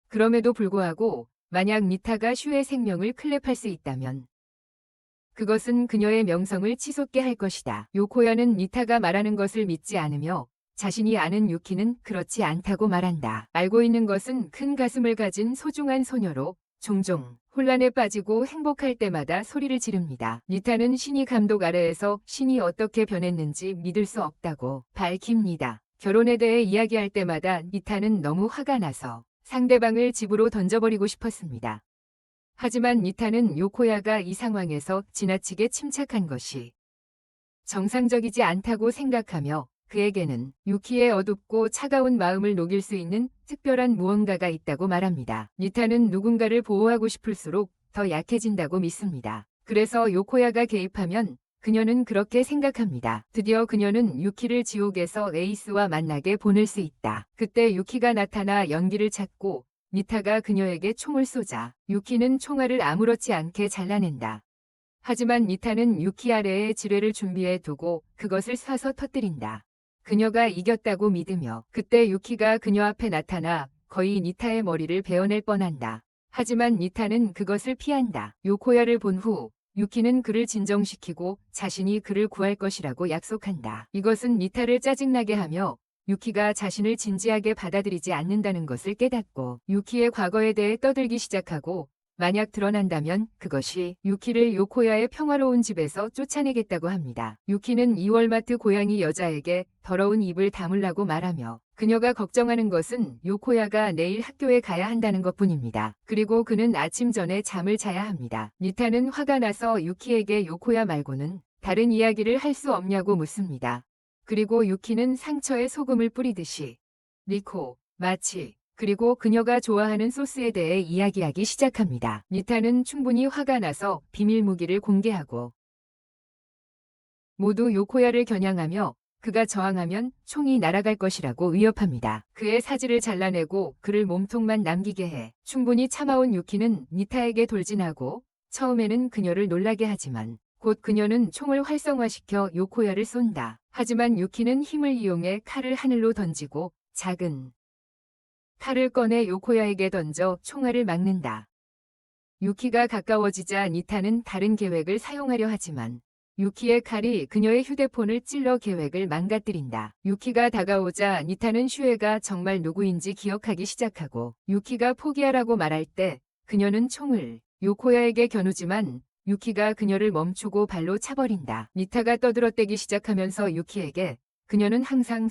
그럼에도 불구하고 만약 니타가 슈의 생명을 클랩할 수 있다면 그것은 그녀의 명성을 치솟게 할 것이다. 요코야는 니타가 말하는 것을 믿지 않으며 자신이 아는 유키는 그렇지 않다고 말한다. 알고 있는 것은 큰 가슴을 가진 소중한 소녀로 종종 혼란에 빠지고 행복할 때마다 소리를 지릅니다. 니타는 신이 감독 아래에서 신이 어떻게 변했는지 믿을 수 없다고 밝힙니다. 결혼에 대해 이야기할 때마다 니타는 너무 화가 나서 상대방을 집으로 던져버리고 싶었습니다. 하지만 니타는 요코야가 이 상황에서 지나치게 침착한 것이 정상적이지 않다고 생각하며 그에게는 유키의 어둡고 차가운 마음을 녹일 수 있는 특별한 무언가가 있다고 말합니다. 니타는 누군가를 보호하고 싶을수록 더 약해진다고 믿습니다. 그래서 요코야가 개입하면 그녀는 그렇게 생각합니다. 드디어 그녀는 유키를 지옥에서 에이스와 만나게 보낼 수 있다. 그때 유키가 나타나 연기를 찾고 니타가 그녀에게 총을 쏘자 유키는 총알을 아무렇지 않게 잘라낸다. 하지만 니타는 유키 아래에 지뢰를 준비해 두고 그것을 쏴서 터뜨린다. 그녀가 이겼다고 믿으며 그때 유키가 그녀 앞에 나타나 거의 니타의 머리를 베어낼 뻔한다. 하지만 니타는 그것을 피한다. 요코야를 본 후 유키는 그를 진정시키고 자신이 그를 구할 것이라고 약속한다. 이것은 니타를 짜증나게 하며 유키가 자신을 진지하게 받아들이지 않는다는 것을 깨닫고 유키의 과거에 대해 떠들기 시작하고 만약 드러난다면 그것이 유키를 요코야의 평화로운 집에서 쫓아내겠다고 합니다. 유키는 이월마트 고양이 여자에게 더러운 입을 다물라고 말하며 그녀가 걱정하는 것은 요코야가 내일 학교에 가야 한다는 것뿐입니다. 그리고 그는 아침 전에 잠을 자야 합니다. 니타는 화가 나서 유키에게 요코야 말고는 다른 이야기를 할 수 없냐고 묻습니다. 그리고 유키는 상처에 소금을 뿌리듯이 리코, 마치 그리고 그녀가 좋아하는 소스에 대해 이야기하기 시작합니다. 니타는 충분히 화가 나서 비밀 무기를 공개하고 모두 요코야를 겨냥하며 그가 저항하면 총이 날아갈 것이라고 위협합니다. 그의 사지를 잘라내고 그를 몸통만 남기게 해 충분히 참아온 유키는 니타에게 돌진하고 처음에는 그녀를 놀라게 하지만 곧 그녀는 총을 활성화시켜 요코야를 쏜다. 하지만 유키는 힘을 이용해 칼을 하늘로 던지고 작은 칼을 꺼내 요코야에게 던져 총알을 막는다. 유키가 가까워지자 니타는 다른 계획을 사용하려 하지만 유키의 칼이 그녀의 휴대폰을 찔러 계획을 망가뜨린다. 유키가 다가오자 니타는 슈에가 정말 누구인지 기억하기 시작하고 유키가 포기하라고 말할 때 그녀는 총을 요코야에게 겨누지만 유키가 그녀를 멈추고 발로 차버린다. 니타가 떠들어대기 시작하면서 유키에게 그녀는 항상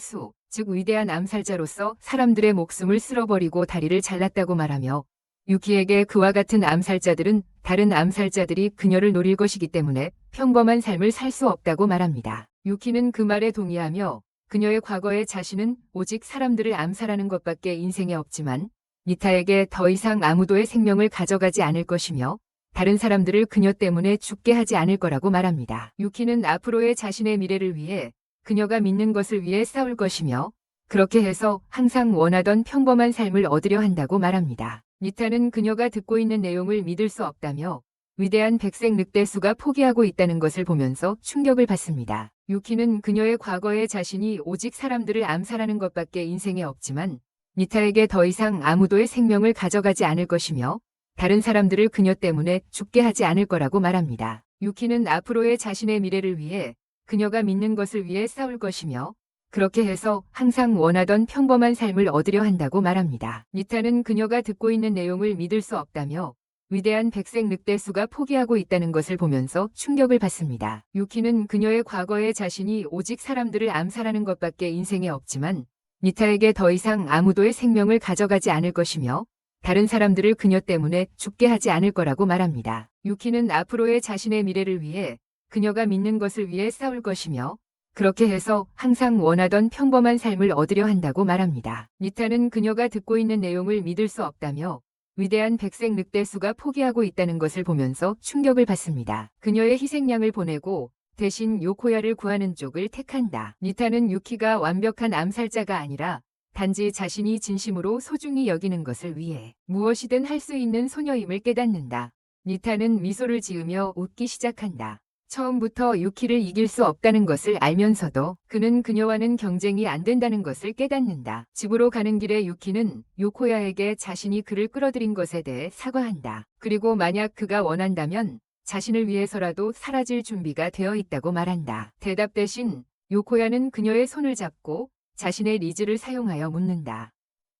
즉 위대한 암살자로서 사람들의 목숨을 쓸어버리고 다리를 잘랐다고 말하며 유키에게 그와 같은 암살자들은 다른 암살자들이 그녀를 노릴 것이기 때문에 평범한 삶을 살 수 없다고 말합니다. 유키는 그 말에 동의하며 그녀의 과거에 자신은 오직 사람들을 암살하는 것밖에 인생에 없지만 니타에게 더 이상 아무도의 생명을 가져가지 않을 것이며 다른 사람들을 그녀 때문에 죽게 하지 않을 거라고 말합니다. 유키는 앞으로의 자신의 미래를 위해 그녀가 믿는 것을 위해 싸울 것이며 그렇게 해서 항상 원하던 평범한 삶을 얻으려 한다고 말합니다. 니타는 그녀가 듣고 있는 내용을 믿을 수 없다며 위대한 백색 늑대수가 포기하고 있다는 것을 보면서 충격을 받습니다. 유키는 그녀의 과거의 자신이 오직 사람들을 암살하는 것밖에 인생에 없지만 니타에게 더 이상 아무도의 생명을 가져가지 않을 것이며 다른 사람들을 그녀 때문에 죽게 하지 않을 거라고 말합니다. 유키는 앞으로의 자신의 미래를 위해 그녀가 믿는 것을 위해 싸울 것이며 그렇게 해서 항상 원하던 평범한 삶을 얻으려 한다고 말합니다. 니타는 그녀가 듣고 있는 내용을 믿을 수 없다며 위대한 백색 늑대수가 포기하고 있다는 것을 보면서 충격을 받습니다. 유키는 그녀의 과거의 자신이 오직 사람들을 암살하는 것밖에 인생에 없지만 니타에게 더 이상 아무도의 생명을 가져가지 않을 것이며 다른 사람들을 그녀 때문에 죽게 하지 않을 거라고 말합니다. 유키는 앞으로의 자신의 미래를 위해 그녀가 믿는 것을 위해 싸울 것이며 그렇게 해서 항상 원하던 평범한 삶을 얻으려 한다고 말합니다. 니타는 그녀가 듣고 있는 내용을 믿을 수 없다며 위대한 백색 늑대수가 포기하고 있다는 것을 보면서 충격을 받습니다. 그녀의 희생양을 보내고 대신 요코야를 구하는 쪽을 택한다. 니타는 유키가 완벽한 암살자가 아니라 단지 자신이 진심으로 소중히 여기는 것을 위해 무엇이든 할 수 있는 소녀임을 깨닫는다. 니타는 미소를 지으며 웃기 시작한다. 처음부터 유키를 이길 수 없다는 것을 알면서도 그는 그녀와는 경쟁이 안 된다는 것을 깨닫는다. 집으로 가는 길에 유키는 요코야에게 자신이 그를 끌어들인 것에 대해 사과한다. 그리고 만약 그가 원한다면 자신을 위해서라도 사라질 준비가 되어 있다고 말한다. 대답 대신 요코야는 그녀의 손을 잡고 자신의 리즈를 사용하여 묻는다.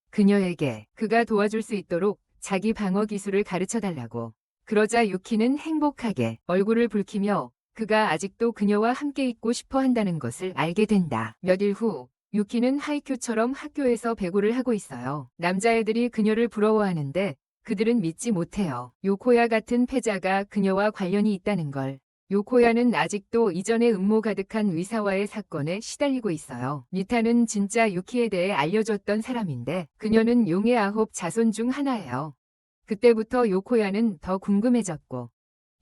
그녀에게 그가 도와줄 수 있도록 자기 방어 기술을 가르쳐달라고. 그러자 유키는 행복하게 얼굴을 붉히며 그가 아직도 그녀와 함께 있고 싶어 한다는 것을 알게 된다. 몇일 후 유키는 하이큐처럼 학교에서 배구를 하고 있어요. 남자애들이 그녀를 부러워하는데 그들은 믿지 못해요. 요코야 같은 패자가 그녀와 관련이 있다는 걸. 요코야는 아직도 이전의 음모 가득한 위사와의 사건에 시달리고 있어요. 니타는 진짜 유키에 대해 알려줬던 사람인데 그녀는 용의 9 자손 중 하나예요. 그때부터 요코야는 더 궁금해졌고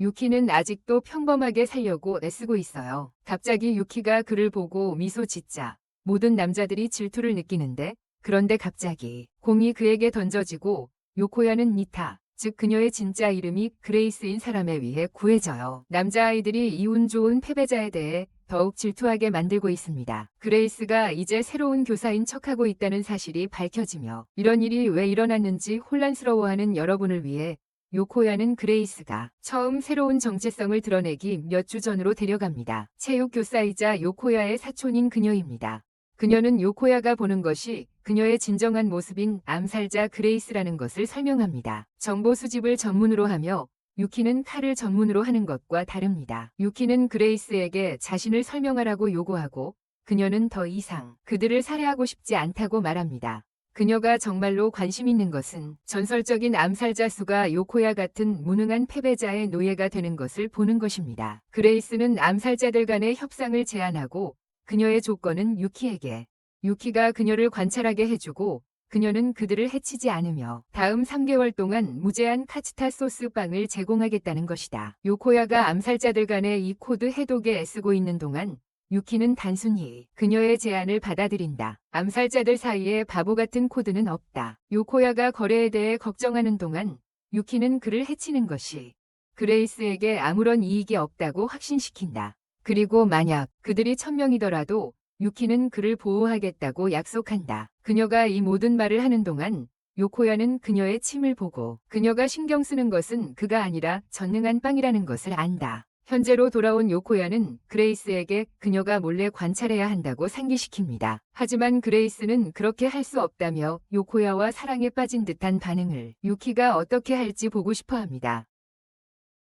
유키는 아직도 평범하게 살려고 애쓰고 있어요. 갑자기 유키가 그를 보고 미소 짓자 모든 남자들이 질투를 느끼는데 그런데 갑자기 공이 그에게 던져지고 요코야는 니타, 즉 그녀의 진짜 이름이 그레이스인 사람에 의해 구해져요. 남자아이들이 이 운 좋은 패배자에 대해 더욱 질투하게 만들고 있습니다. 그레이스가 이제 새로운 교사인 척하고 있다는 사실이 밝혀지며 이런 일이 왜 일어났는지 혼란스러워하는 여러분을 위해 요코야는 그레이스가 처음 새로운 정체성을 드러내기 몇 주 전으로 데려갑니다. 체육교사이자 요코야의 사촌인 그녀입니다. 그녀는 요코야가 보는 것이 그녀의 진정한 모습인 암살자 그레이스라는 것을 설명합니다. 정보 수집을 전문으로 하며 유키는 칼을 전문으로 하는 것과 다릅니다. 유키는 그레이스에게 자신을 설명하라고 요구하고 그녀는 더 이상 그들을 살해하고 싶지 않다고 말합니다. 그녀가 정말로 관심 있는 것은 전설적인 암살자 수가 요코야 같은 무능한 패배자의 노예가 되는 것을 보는 것입니다. 그레이스는 암살자들 간의 협상을 제안하고 그녀의 조건은 유키에게 유키가 그녀를 관찰하게 해주고 그녀는 그들을 해치지 않으며 다음 3개월 동안 무제한 카츠타 소스 빵을 제공하겠다는 것이다. 요코야가 암살자들 간의 이 코드 해독에 애쓰고 있는 동안 유키는 단순히 그녀의 제안을 받아들인다. 암살자들 사이에 바보 같은 코드는 없다. 요코야가 거래에 대해 걱정하는 동안 유키는 그를 해치는 것이 그레이스에게 아무런 이익이 없다고 확신시킨다. 그리고 만약 그들이 1000명이더라도 유키는 그를 보호하겠다고 약속한다. 그녀가 이 모든 말을 하는 동안 요코야는 그녀의 침을 보고 그녀가 신경 쓰는 것은 그가 아니라 전능한 빵이라는 것을 안다. 현재로 돌아온 요코야는 그레이스에게 그녀가 몰래 관찰해야 한다고 상기시킵니다. 하지만 그레이스는 그렇게 할 수 없다며 요코야와 사랑에 빠진 듯한 반응을 유키가 어떻게 할지 보고 싶어 합니다.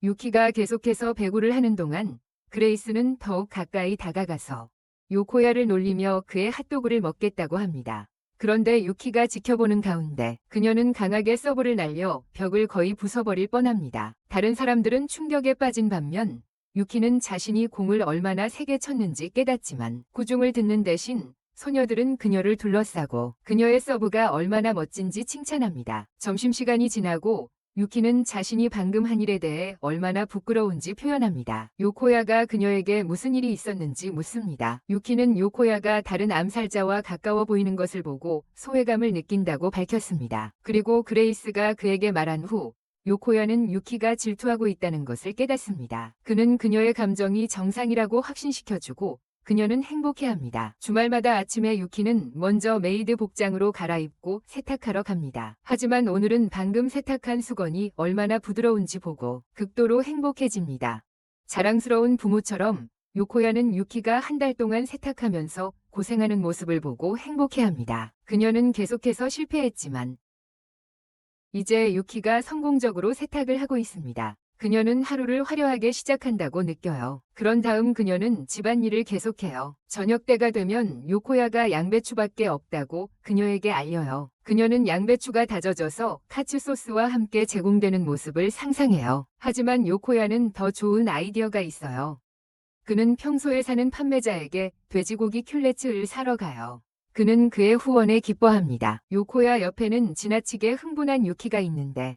유키가 계속해서 배구를 하는 동안 그레이스는 더욱 가까이 다가가서 요코야를 놀리며 그의 핫도그를 먹겠다고 합니다. 그런데 유키가 지켜보는 가운데 그녀는 강하게 서브를 날려 벽을 거의 부숴버릴 뻔합니다. 다른 사람들은 충격에 빠진 반면 유키는 자신이 공을 얼마나 세게 쳤는지 깨닫지만 구중을 듣는 대신 소녀들은 그녀를 둘러싸고 그녀의 서브가 얼마나 멋진지 칭찬합니다. 점심시간이 지나고 유키는 자신이 방금 한 일에 대해 얼마나 부끄러운지 표현합니다. 요코야가 그녀에게 무슨 일이 있었는지 묻습니다. 유키는 요코야가 다른 암살자와 가까워 보이는 것을 보고 소외감을 느낀다고 밝혔습니다. 그리고 그레이스가 그에게 말한 후 요코야는 유키가 질투하고 있다는 것을 깨닫습니다. 그는 그녀의 감정이 정상이라고 확신시켜주고 그녀는 행복해합니다. 주말마다 아침에 유키는 먼저 메이드 복장으로 갈아입고 세탁하러 갑니다. 하지만 오늘은 방금 세탁한 수건이 얼마나 부드러운지 보고 극도로 행복해집니다. 자랑스러운 부모처럼 요코야는 유키가 한 달 동안 세탁하면서 고생하는 모습을 보고 행복해합니다. 그녀는 계속해서 실패했지만 이제 유키가 성공적으로 세탁을 하고 있습니다. 그녀는 하루를 화려하게 시작한다고 느껴요. 그런 다음 그녀는 집안일을 계속해요. 저녁 때가 되면 요코야가 양배추밖에 없다고 그녀에게 알려요. 그녀는 양배추가 다져져서 카츠 소스와 함께 제공되는 모습을 상상해요. 하지만 요코야는 더 좋은 아이디어가 있어요. 그는 평소에 사는 판매자에게 돼지고기 큐레츠를 사러 가요. 그는 그의 후원에 기뻐합니다. 요코야 옆에는 지나치게 흥분한 유키가 있는데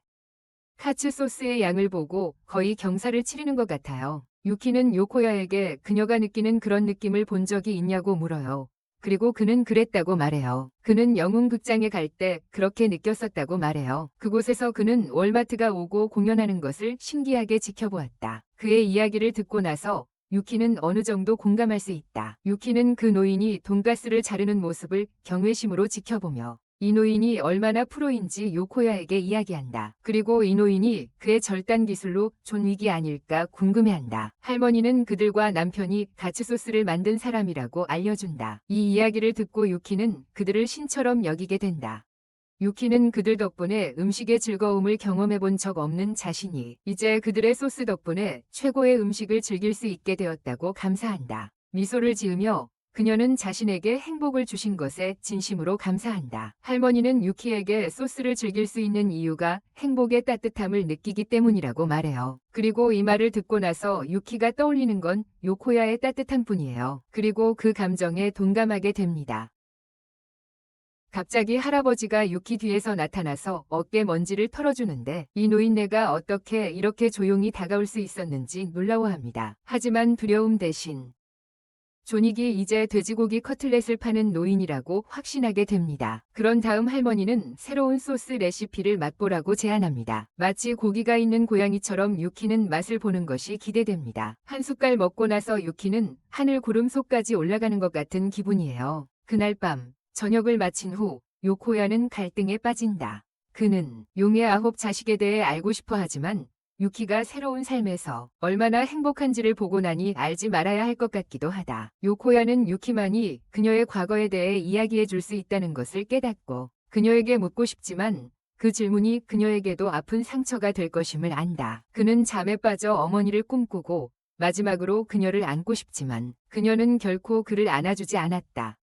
카츠 소스의 양을 보고 거의 경사를 치르는 것 같아요. 유키는 요코야에게 그녀가 느끼는 그런 느낌을 본 적이 있냐고 물어요. 그리고 그는 그랬다고 말해요. 그는 영웅극장에 갈 때 그렇게 느꼈었다고 말해요. 그곳에서 그는 월마트가 오고 공연하는 것을 신기하게 지켜보았다. 그의 이야기를 듣고 나서 유키는 어느 정도 공감할 수 있다. 유키는 그 노인이 돈가스를 자르는 모습을 경외심으로 지켜보며 이 노인이 얼마나 프로인지 요코야에게 이야기한다. 그리고 이 노인이 그의 절단 기술로 존 윅이 아닐까 궁금해한다. 할머니는 그들과 남편이 가츠소스를 만든 사람이라고 알려준다. 이 이야기를 듣고 유키는 그들을 신처럼 여기게 된다. 유키는 그들 덕분에 음식의 즐거움을 경험해 본 적 없는 자신이 이제 그들의 소스 덕분에 최고의 음식을 즐길 수 있게 되었다고 감사한다. 미소를 지으며 그녀는 자신에게 행복을 주신 것에 진심으로 감사한다. 할머니는 유키에게 소스를 즐길 수 있는 이유가 행복의 따뜻함을 느끼기 때문이라고 말해요. 그리고 이 말을 듣고 나서 유키가 떠올리는 건 요코야의 따뜻함 뿐이에요. 그리고 그 감정에 동감하게 됩니다. 갑자기 할아버지가 유키 뒤에서 나타나서 어깨 먼지를 털어주는데 이 노인네가 어떻게 이렇게 조용히 다가올 수 있었는지 놀라워합니다. 하지만 두려움 대신 존윅이 이제 돼지고기 커틀렛을 파는 노인이라고 확신하게 됩니다. 그런 다음 할머니는 새로운 소스 레시피를 맛보라고 제안합니다. 마치 고기가 있는 고양이처럼 유키는 맛을 보는 것이 기대됩니다. 한 숟갈 먹고 나서 유키는 하늘 구름 속까지 올라가는 것 같은 기분이에요. 그날 밤 저녁을 마친 후 요코야는 갈등에 빠진다. 그는 용의 9 자식에 대해 알고 싶어 하지만 유키가 새로운 삶에서 얼마나 행복한지를 보고 나니 알지 말아야 할 것 같기도 하다. 요코야는 유키만이 그녀의 과거에 대해 이야기해 줄 수 있다는 것을 깨닫고 그녀에게 묻고 싶지만 그 질문이 그녀에게도 아픈 상처가 될 것임을 안다. 그는 잠에 빠져 어머니를 꿈꾸고 마지막으로 그녀를 안고 싶지만 그녀는 결코 그를 안아주지 않았다.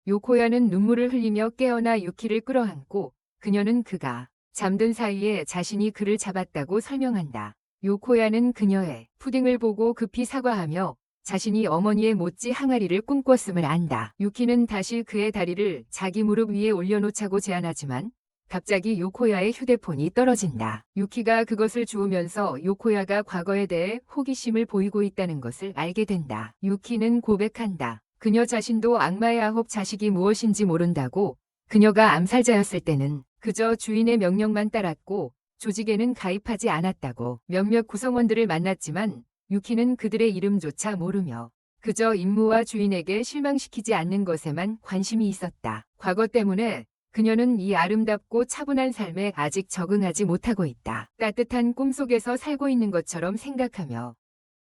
요코야는 눈물을 흘리며 깨어나 유키를 끌어안고 그녀는 그가 잠든 사이에 자신이 그를 잡았다고 설명한다. 요코야는 그녀의 푸딩을 보고 급히 사과하며 자신이 어머니의 모찌 항아리를 꿈꿨음을 안다. 유키는 다시 그의 다리를 자기 무릎 위에 올려놓자고 제안하지만 갑자기 요코야의 휴대폰이 떨어진다. 유키가 그것을 주우면서 요코야가 과거에 대해 호기심을 보이고 있다는 것을 알게 된다. 유키는 고백한다. 그녀 자신도 악마의 9 자식이 무엇인지 모른다고. 그녀가 암살자였을 때는 그저 주인의 명령만 따랐고 조직에는 가입하지 않았다고. 몇몇 구성원들을 만났지만 유키는 그들의 이름조차 모르며 그저 임무와 주인에게 실망시키지 않는 것에만 관심이 있었다. 과거 때문에 그녀는 이 아름답고 차분한 삶에 아직 적응하지 못하고 있다. 따뜻한 꿈속에서 살고 있는 것처럼 생각하며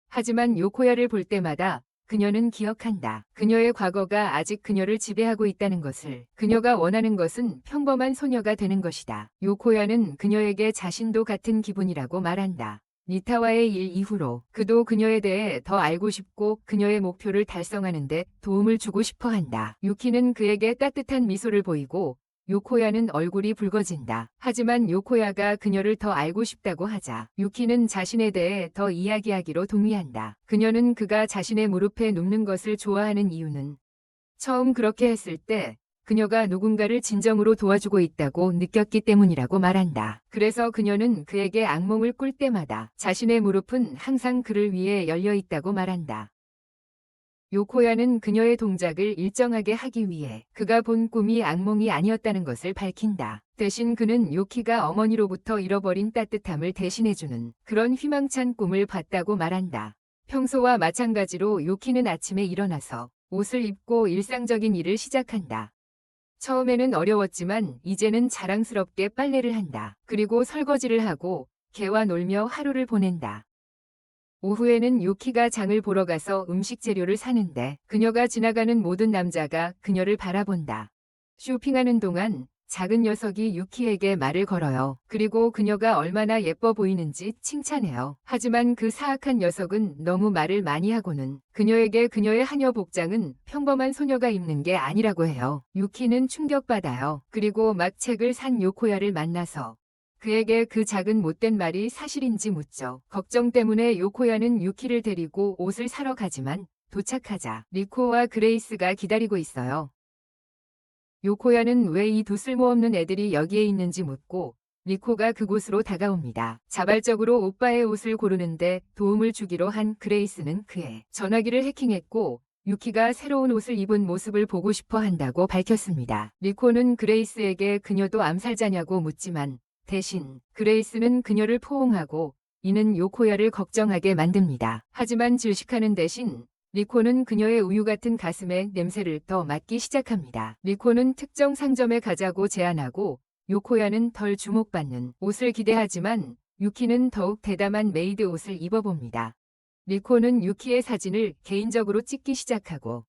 하지만 요코야를 볼 때마다 그녀는 기억한다. 그녀의 과거가 아직 그녀를 지배하고 있다는 것을. 그녀가 원하는 것은 평범한 소녀가 되는 것이다. 요코야는 그녀에게 자신도 같은 기분이라고 말한다. 니타와의 일 이후로 그도 그녀에 대해 더 알고 싶고 그녀의 목표를 달성하는 데 도움을 주고 싶어 한다. 유키는 그에게 따뜻한 미소를 보이고 요코야는 얼굴이 붉어진다. 하지만 요코야가 그녀를 더 알고 싶다고 하자 유키는 자신에 대해 더 이야기하기로 동의한다. 그녀는 그가 자신의 무릎에 눕는 것을 좋아하는 이유는 처음 그렇게 했을 때 그녀가 누군가를 진정으로 도와주고 있다고 느꼈기 때문이라고 말한다. 그래서 그녀는 그에게 악몽을 꿀 때마다 자신의 무릎은 항상 그를 위해 열려 있다고 말한다. 요코야는 그녀의 동작을 일정하게 하기 위해 그가 본 꿈이 악몽이 아니었다는 것을 밝힌다. 대신 그는 요키가 어머니로부터 잃어버린 따뜻함을 대신해주는 그런 희망찬 꿈을 봤다고 말한다. 평소와 마찬가지로 요키는 아침에 일어나서 옷을 입고 일상적인 일을 시작한다. 처음에는 어려웠지만 이제는 자랑스럽게 빨래를 한다. 그리고 설거지를 하고 개와 놀며 하루를 보낸다. 오후에는 요키가 장을 보러 가서 음식 재료를 사는데 그녀가 지나가는 모든 남자가 그녀를 바라본다. 쇼핑하는 동안 작은 녀석이 유키에게 말을 걸어요. 그리고 그녀가 얼마나 예뻐 보이는지 칭찬해요. 하지만 그 사악한 녀석은 너무 말을 많이 하고는 그녀에게 그녀의 하녀 복장은 평범한 소녀가 입는 게 아니라고 해요. 유키는 충격받아요. 그리고 막 책을 산 요코야를 만나서 그에게 그 작은 못된 말이 사실인지 묻죠. 걱정 때문에 요코야는 유키를 데리고 옷을 사러 가지만 도착하자 리코와 그레이스가 기다리고 있어요. 요코야는 왜 이 두 쓸모없는 애들이 여기에 있는지 묻고 리코가 그곳으로 다가옵니다. 자발적으로 오빠의 옷을 고르는데 도움을 주기로 한 그레이스는 그의 전화기를 해킹했고 유키가 새로운 옷을 입은 모습을 보고 싶어 한다고 밝혔습니다. 리코는 그레이스에게 그녀도 암살자냐고 묻지만 대신 그레이스는 그녀를 포옹하고 이는 요코야를 걱정하게 만듭니다. 하지만 질식하는 대신 리코는 그녀의 우유 같은 가슴의 냄새를 더 맡기 시작합니다. 리코는 특정 상점에 가자고 제안하고 요코야는 덜 주목받는 옷을 기대하지만 유키는 더욱 대담한 메이드 옷을 입어봅니다. 리코는 유키의 사진을 개인적으로 찍기 시작하고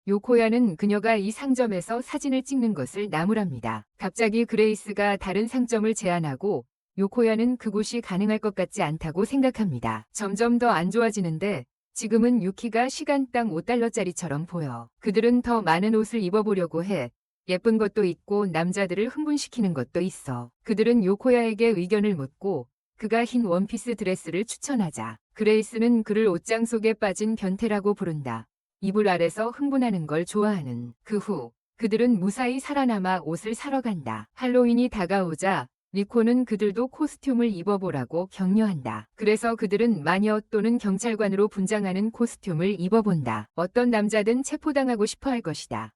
요코야는 그녀가 이 상점에서 사진을 찍는 것을 나무랍니다. 갑자기 그레이스가 다른 상점을 제안하고 요코야는 그곳이 가능할 것 같지 않다고 생각합니다. 점점 더 안 좋아지는데 지금은 유키가 시간당 $5짜리처럼 보여. 그들은 더 많은 옷을 입어보려고 해. 예쁜 것도 있고 남자들을 흥분시키는 것도 있어. 그들은 요코야에게 의견을 묻고 그가 흰 원피스 드레스를 추천하자 그레이스는 그를 옷장 속에 빠진 변태라고 부른다. 이불 아래서 흥분하는 걸 좋아하는. 그 후 그들은 무사히 살아남아 옷을 사러 간다. 할로윈이 다가오자 리코는 그들도 코스튬을 입어보라고 격려한다. 그래서 그들은 마녀 또는 경찰관으로 분장하는 코스튬을 입어본다. 어떤 남자든 체포당하고 싶어 할 것이다.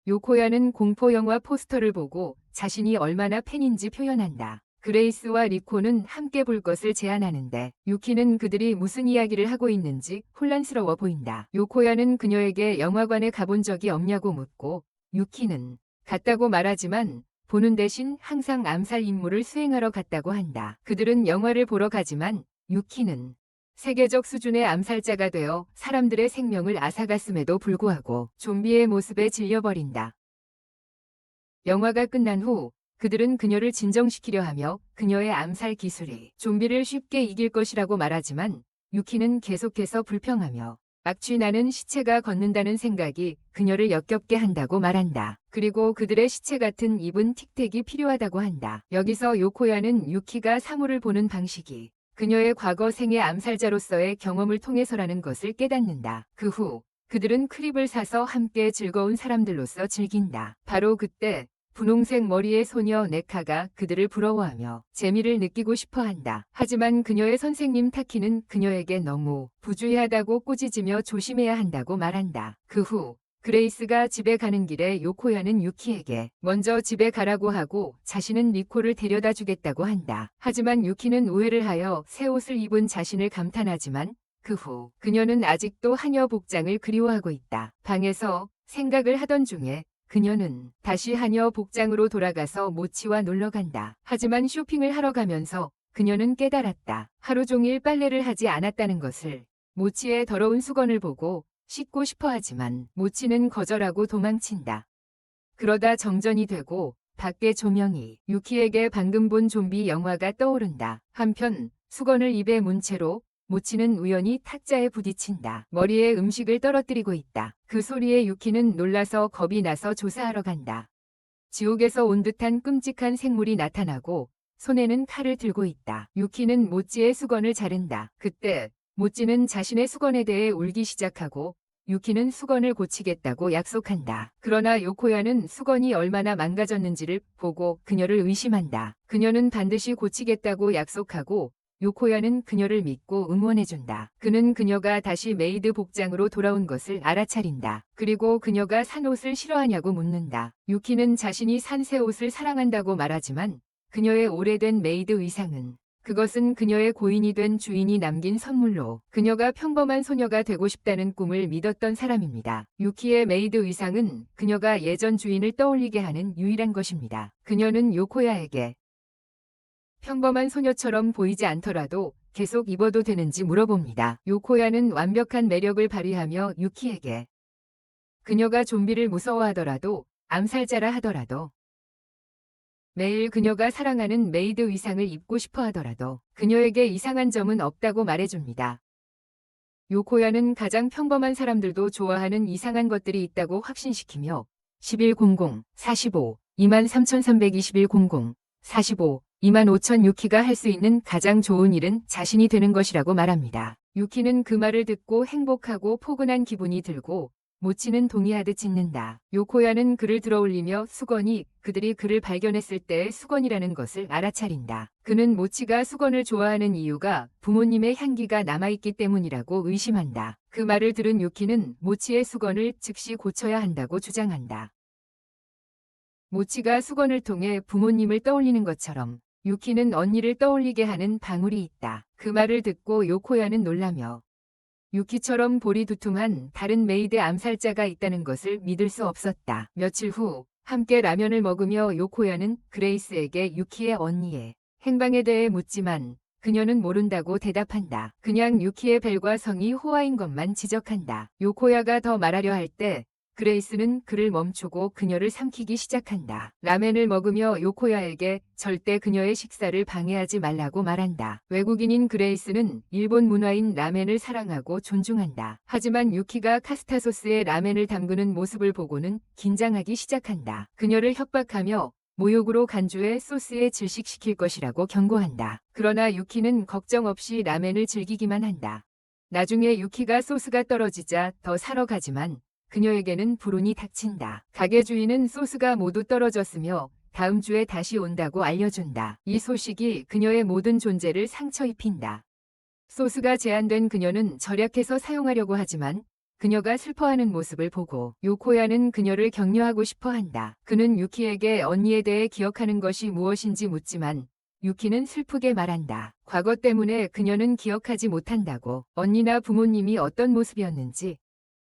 요코야는 공포영화 포스터를 보고 자신이 얼마나 팬인지 표현한다. 그레이스와 리코는 함께 볼 것을 제안하는데 유키는 그들이 무슨 이야기를 하고 있는지 혼란스러워 보인다. 요코야는 그녀에게 영화관에 가본 적이 없냐고 묻고 유키는 갔다고 말하지만 보는 대신 항상 암살 임무를 수행하러 갔다고 한다. 그들은 영화를 보러 가지만 유키는 세계적 수준의 암살자가 되어 사람들의 생명을 앗아갔음에도 불구하고 좀비의 모습에 질려버린다. 영화가 끝난 후 그들은 그녀를 진정시키려 하며 그녀의 암살 기술이 좀비를 쉽게 이길 것이라고 말하지만 유키는 계속해서 불평하며 악취 나는 시체가 걷는다는 생각이 그녀를 역겹게 한다고 말한다. 그리고 그들의 시체 같은 입은 틱택이 필요하다고 한다. 여기서 요코야는 유키가 사물을 보는 방식이 그녀의 과거 생의 암살자로서의 경험을 통해서라는 것을 깨닫는다. 그 후 그들은 크립을 사서 함께 즐거운 사람들로서 즐긴다. 바로 그때 분홍색 머리의 소녀 네카가 그들을 부러워하며 재미를 느끼고 싶어한다. 하지만 그녀의 선생님 타키는 그녀에게 너무 부주의하다고 꾸짖으며 조심해야 한다고 말한다. 그 후 그레이스가 집에 가는 길에 요코야는 유키에게 먼저 집에 가라고 하고 자신은 리코를 데려다 주겠다고 한다. 하지만 유키는 오해를 하여 새 옷을 입은 자신을 감탄하지만 그 후 그녀는 아직도 하녀 복장을 그리워하고 있다. 방에서 생각을 하던 중에 그녀는 다시 하녀 복장으로 돌아가서 모치와 놀러 간다. 하지만 쇼핑을 하러 가면서 그녀는 깨달았다. 하루 종일 빨래를 하지 않았다는 것을. 모치의 더러운 수건을 보고 씻고 싶어 하지만 모치는 거절하고 도망친다. 그러다 정전이 되고 밖의 조명이 유키에게 방금 본 좀비 영화가 떠오른다. 한편 수건을 입에 문 채로 모치는 우연히 탁자에 부딪힌다. 머리에 음식을 떨어뜨리고 있다. 그 소리에 유키는 놀라서 겁이 나서 조사하러 간다. 지옥에서 온 듯한 끔찍한 생물이 나타나고 손에는 칼을 들고 있다. 유키는 모찌의 수건을 자른다. 그때 모찌는 자신의 수건에 대해 울기 시작하고 유키는 수건을 고치겠다고 약속한다. 그러나 요코야는 수건이 얼마나 망가졌는지를 보고 그녀를 의심한다. 그녀는 반드시 고치겠다고 약속하고 요코야는 그녀를 믿고 응원해준다. 그는 그녀가 다시 메이드 복장으로 돌아온 것을 알아차린다. 그리고 그녀가 산 옷을 싫어하냐고 묻는다. 유키는 자신이 산 새 옷을 사랑한다고 말하지만 그녀의 오래된 메이드 의상은 그것은 그녀의 고인이 된 주인이 남긴 선물로 그녀가 평범한 소녀가 되고 싶다는 꿈을 믿었던 사람입니다. 유키의 메이드 의상은 그녀가 예전 주인을 떠올리게 하는 유일한 것입니다. 그녀는 요코야에게 평범한 소녀처럼 보이지 않더라도 계속 입어도 되는지 물어봅니다. 요코야는 완벽한 매력을 발휘하며 유키에게 그녀가 좀비를 무서워하더라도 암살자라 하더라도 매일 그녀가 사랑하는 메이드 의상을 입고 싶어 하더라도 그녀에게 이상한 점은 없다고 말해줍니다. 요코야는 가장 평범한 사람들도 좋아하는 이상한 것들이 있다고 확신시키며 1100, 45, 23,32100, 45, 25,000 유키가 할 수 있는 가장 좋은 일은 자신이 되는 것이라고 말합니다. 유키는 그 말을 듣고 행복하고 포근한 기분이 들고 모치는 동의하듯 짓는다. 요코야는 그를 들어올리며 수건이 그들이 그를 발견했을 때의 수건이라는 것을 알아차린다. 그는 모치가 수건을 좋아하는 이유가 부모님의 향기가 남아있기 때문이라고 의심한다. 그 말을 들은 유키는 모치의 수건을 즉시 고쳐야 한다고 주장한다. 모치가 수건을 통해 부모님을 떠올리는 것처럼 유키는 언니를 떠올리게 하는 방울이 있다. 그 말을 듣고 요코야는 놀라며 유키처럼 볼이 두툼한 다른 메이드 암살자가 있다는 것을 믿을 수 없었다. 며칠 후 함께 라면을 먹으며 요코야는 그레이스에게 유키의 언니의 행방에 대해 묻지만 그녀는 모른다고 대답한다. 그냥 유키의 벨과 성이 호화인 것만 지적한다. 요코야가 더 말하려 할 때 그레이스는 그를 멈추고 그녀를 삼키기 시작한다. 라멘을 먹으며 요코야에게 절대 그녀의 식사를 방해하지 말라고 말한다. 외국인인 그레이스는 일본 문화인 라멘을 사랑하고 존중한다. 하지만 유키가 카스타 소스에 라멘을 담그는 모습을 보고는 긴장하기 시작한다. 그녀를 협박하며 모욕으로 간주해 소스에 질식시킬 것이라고 경고한다. 그러나 유키는 걱정 없이 라멘을 즐기기만 한다. 나중에 유키가 소스가 떨어지자 더 사러 가지만 그녀에게는 불운이 닥친다. 가게 주인은 소스가 모두 떨어졌으며 다음 주에 다시 온다고 알려준다. 이 소식이 그녀의 모든 존재를 상처 입힌다. 소스가 제한된 그녀는 절약해서 사용하려고 하지만 그녀가 슬퍼하는 모습을 보고 요코야는 그녀를 격려하고 싶어 한다. 그는 유키에게 언니에 대해 기억하는 것이 무엇인지 묻지만 유키는 슬프게 말한다. 과거 때문에 그녀는 기억하지 못한다고. 언니나 부모님이 어떤 모습이었는지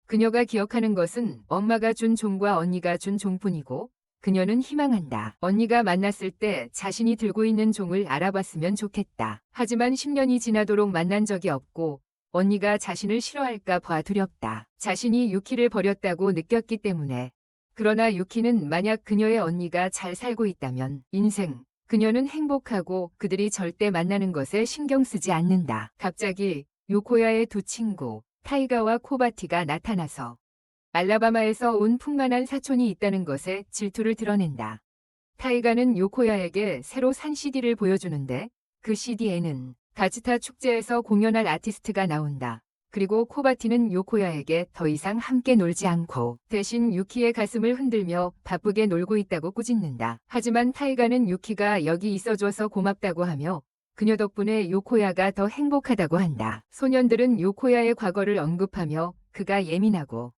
그녀가 기억하는 것은 엄마가 준 종과 언니가 준 종뿐이고 그녀는 희망한다. 언니가 만났을 때 자신이 들고 있는 종을 알아봤으면 좋겠다. 하지만 10년이 지나도록 만난 적이 없고 언니가 자신을 싫어할까 봐 두렵다. 자신이 유키를 버렸다고 느꼈기 때문에. 그러나 유키는 만약 그녀의 언니가 잘 살고 있다면 인생, 그녀는 행복하고 그들이 절대 만나는 것에 신경 쓰지 않는다. 갑자기 요코야의 두 친구 타이가와 코바티가 나타나서 알라바마에서 온 풍만한 사촌이 있다는 것에 질투를 드러낸다. 타이가는 요코야에게 새로 산 CD를 보여주는데 그 CD에는 가츠타 축제에서 공연할 아티스트가 나온다. 그리고 코바티는 요코야에게 더 이상 함께 놀지 않고 대신 유키의 가슴을 흔들며 바쁘게 놀고 있다고 꾸짖는다. 하지만 타이가는 유키가 여기 있어줘서 고맙다고 하며 그녀 덕분에 요코야가 더 행복하다고 한다. 소년들은 요코야의 과거를 언급하며 그가 예민하고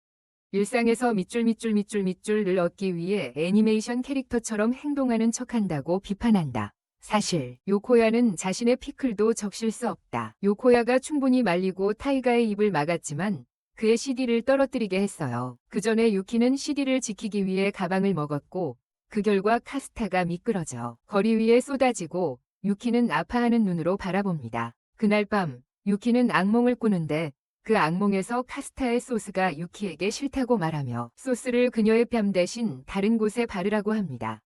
일상에서 밑줄을 얻기 위해 애니메이션 캐릭터처럼 행동하는 척한다고 비판한다. 사실 요코야는 자신의 피클도 적실 수 없다. 요코야가 충분히 말리고 타이가의 입을 막았지만 그의 CD를 떨어뜨리게 했어요. 그 전에 유키는 CD를 지키기 위해 가방을 먹었고 그 결과 카스타가 미끄러져 거리 위에 쏟아지고 유키는 아파하는 눈으로 바라봅니다. 그날 밤 유키는 악몽을 꾸는데 그 악몽에서 카스타의 소스가 유키에게 싫다고 말하며 소스를 그녀의 뺨 대신 다른 곳에 바르라고 합니다.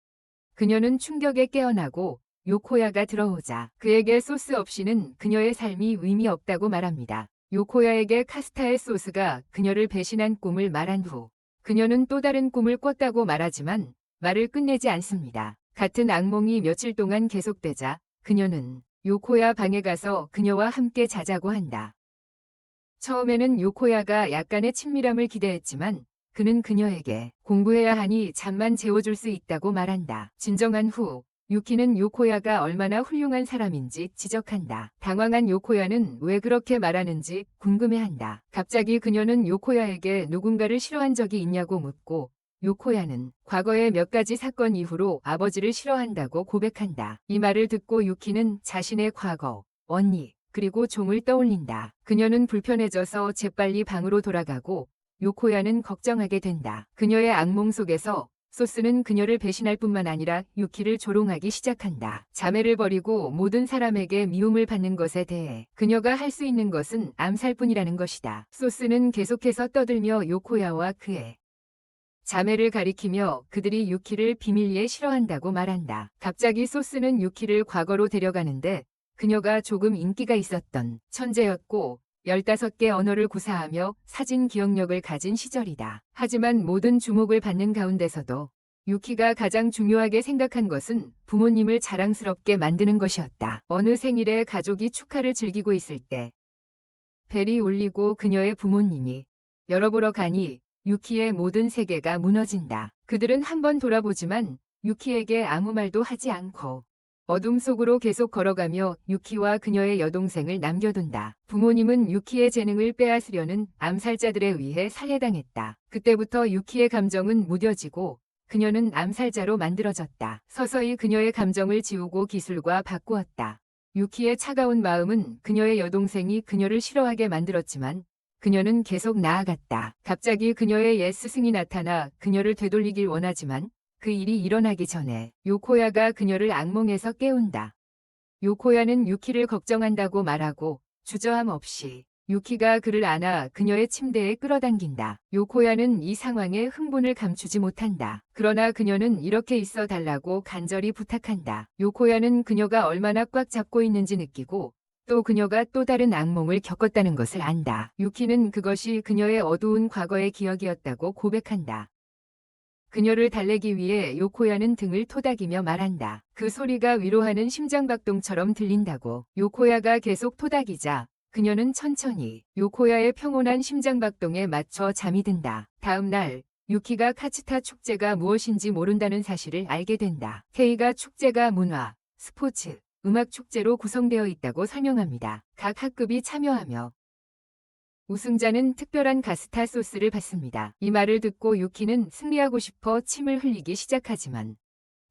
그녀는 충격에 깨어나고 요코야가 들어오자 그에게 소스 없이는 그녀의 삶이 의미 없다고 말합니다. 요코야에게 카스타의 소스가 그녀를 배신한 꿈을 말한 후 그녀는 또 다른 꿈을 꿨다고 말하지만 말을 끝내지 않습니다. 같은 악몽이 며칠 동안 계속되자 그녀는 요코야 방에 가서 그녀와 함께 자자고 한다. 처음에는 요코야가 약간의 친밀함을 기대했지만 그는 그녀에게 공부해야 하니 잠만 재워줄 수 있다고 말한다. 진정한 후 유키는 요코야가 얼마나 훌륭한 사람인지 지적한다. 당황한 요코야는 왜 그렇게 말하는지 궁금해한다. 갑자기 그녀는 요코야에게 누군가를 싫어한 적이 있냐고 묻고 요코야는 과거의 몇 가지 사건 이후로 아버지를 싫어한다고 고백한다. 이 말을 듣고 유키는 자신의 과거, 언니, 그리고 종을 떠올린다. 그녀는 불편해져서 재빨리 방으로 돌아가고 요코야는 걱정하게 된다. 그녀의 악몽 속에서 소스는 그녀를 배신할 뿐만 아니라 유키를 조롱하기 시작한다. 자매를 버리고 모든 사람에게 미움을 받는 것에 대해 그녀가 할 수 있는 것은 암살뿐이라는 것이다. 소스는 계속해서 떠들며 요코야와 그의 자매를 가리키며 그들이 유키를 비밀리에 싫어한다고 말한다. 갑자기 소스는 유키를 과거로 데려가는데 그녀가 조금 인기가 있었던 천재였고 15개 언어를 구사하며 사진 기억력을 가진 시절이다. 하지만 모든 주목을 받는 가운데서도 유키가 가장 중요하게 생각한 것은 부모님을 자랑스럽게 만드는 것이었다. 어느 생일에 가족이 축하를 즐기고 있을 때 벨이 울리고 그녀의 부모님이 열어보러 가니 유키의 모든 세계가 무너진다. 그들은 한번 돌아보지만 유키에게 아무 말도 하지 않고 어둠 속으로 계속 걸어가며 유키와 그녀의 여동생을 남겨둔다. 부모님은 유키의 재능을 빼앗으려는 암살자들에 의해 살해당했다. 그때부터 유키의 감정은 무뎌지고 그녀는 암살자로 만들어졌다. 서서히 그녀의 감정을 지우고 기술과 바꾸었다. 유키의 차가운 마음은 그녀의 여동생이 그녀를 싫어하게 만들었지만 그녀는 계속 나아갔다. 갑자기 그녀의 옛 스승이 나타나 그녀를 되돌리길 원하지만 그 일이 일어나기 전에 요코야가 그녀를 악몽에서 깨운다. 요코야는 유키를 걱정한다고 말하고 주저함 없이 유키가 그를 안아 그녀의 침대에 끌어당긴다. 요코야는 이 상황에 흥분을 감추지 못한다. 그러나 그녀는 이렇게 있어 달라고 간절히 부탁한다. 요코야는 그녀가 얼마나 꽉 잡고 있는지 느끼고 또 그녀가 또 다른 악몽을 겪었다는 것을 안다. 유키는 그것이 그녀의 어두운 과거의 기억이었다고 고백한다. 그녀를 달래기 위해 요코야는 등을 토닥이며 말한다. 그 소리가 위로하는 심장박동처럼 들린다고. 요코야가 계속 토닥이자 그녀는 천천히 요코야의 평온한 심장박동에 맞춰 잠이 든다. 다음 날 유키가 카츠타 축제가 무엇인지 모른다는 사실을 알게 된다. 케이가 축제가 문화, 스포츠, 음악 축제로 구성되어 있다고 설명합니다. 각 학급이 참여하며 우승자는 특별한 가스타 소스를 받습니다. 이 말을 듣고 유키는 승리하고 싶어 침을 흘리기 시작하지만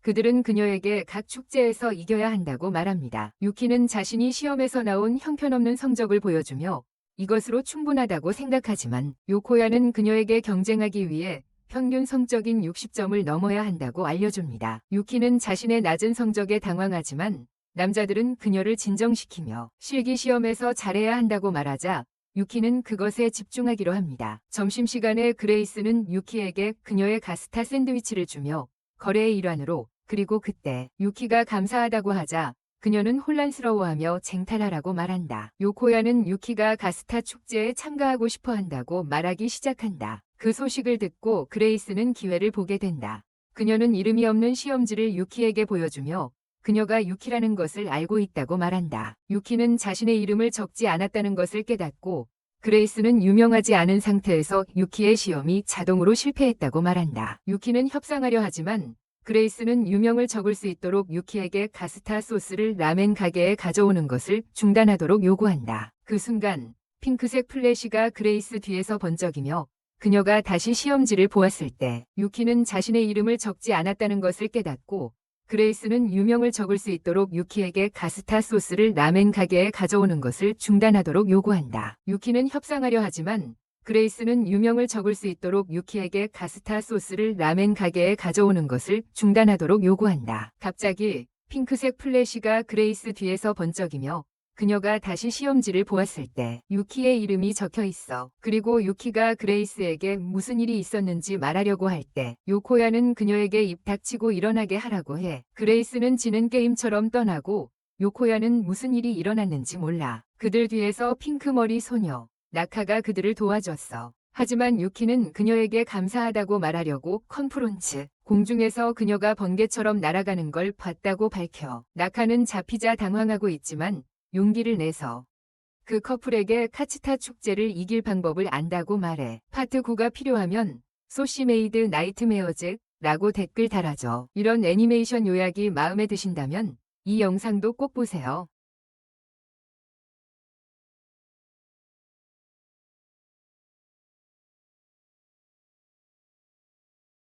그들은 그녀에게 각 축제에서 이겨야 한다고 말합니다. 유키는 자신이 시험에서 나온 형편없는 성적을 보여주며 이것으로 충분하다고 생각하지만 요코야는 그녀에게 경쟁하기 위해 평균 성적인 60점을 넘어야 한다고 알려줍니다. 유키는 자신의 낮은 성적에 당황하지만 남자들은 그녀를 진정시키며 실기시험에서 잘해야 한다고 말하자 유키는 그것에 집중하기로 합니다. 점심시간에 그레이스는 유키에게 그녀의 가스타 샌드위치를 주며 거래의 일환으로 그리고 그때 유키가 감사하다고 하자 그녀는 혼란스러워하며 쟁탈하라고 말한다. 요코야는 유키가 가스타 축제에 참가하고 싶어 한다고 말하기 시작한다. 그 소식을 듣고 그레이스는 기회를 보게 된다. 그녀는 이름이 없는 시험지를 유키에게 보여주며 그녀가 유키라는 것을 알고 있다고 말한다. 유키는 자신의 이름을 적지 않았다는 것을 깨닫고 그레이스는 유명하지 않은 상태에서 유키의 시험이 자동으로 실패했다고 말한다. 유키는 협상하려 하지만 그레이스는 유명을 적을 수 있도록 유키에게 가스타 소스를 라멘 가게에 가져오는 것을 중단하도록 요구한다. 그 순간 핑크색 플래시가 그레이스 뒤에서 번쩍이며 그녀가 다시 시험지를 보았을 때 유키는 자신의 이름을 적지 않았다는 것을 깨닫고 그레이스는 유명을 적을 수 있도록 유키에게 가스타 소스를 라멘 가게에 가져오는 것을 중단하도록 요구한다. 유키는 협상하려 하지만 그레이스는 유명을 적을 수 있도록 유키에게 가스타 소스를 라멘 가게에 가져오는 것을 중단하도록 요구한다. 갑자기 핑크색 플래시가 그레이스 뒤에서 번쩍이며 그녀가 다시 시험지를 보았을 때 유키의 이름이 적혀 있어. 그리고 유키가 그레이스에게 무슨 일이 있었는지 말하려고 할 때 요코야는 그녀에게 입 닥치고 일어나게 하라고 해. 그레이스는 지는 게임처럼 떠나고 요코야는 무슨 일이 일어났는지 몰라. 그들 뒤에서 핑크머리 소녀 나카가 그들을 도와줬어. 하지만 유키는 그녀에게 감사하다고 말하려고 컨프론츠 공중에서 그녀가 번개처럼 날아가는 걸 봤다고 밝혀. 나카는 잡히자 당황하고 있지만 용기를 내서 그 커플에게 카츠타 축제를 이길 방법을 안다고 말해. 파트 9가 필요하면 소시메이드 나이트메어즈 라고 댓글 달아줘. 이런 애니메이션 요약이 마음에 드신다면 이 영상도 꼭 보세요.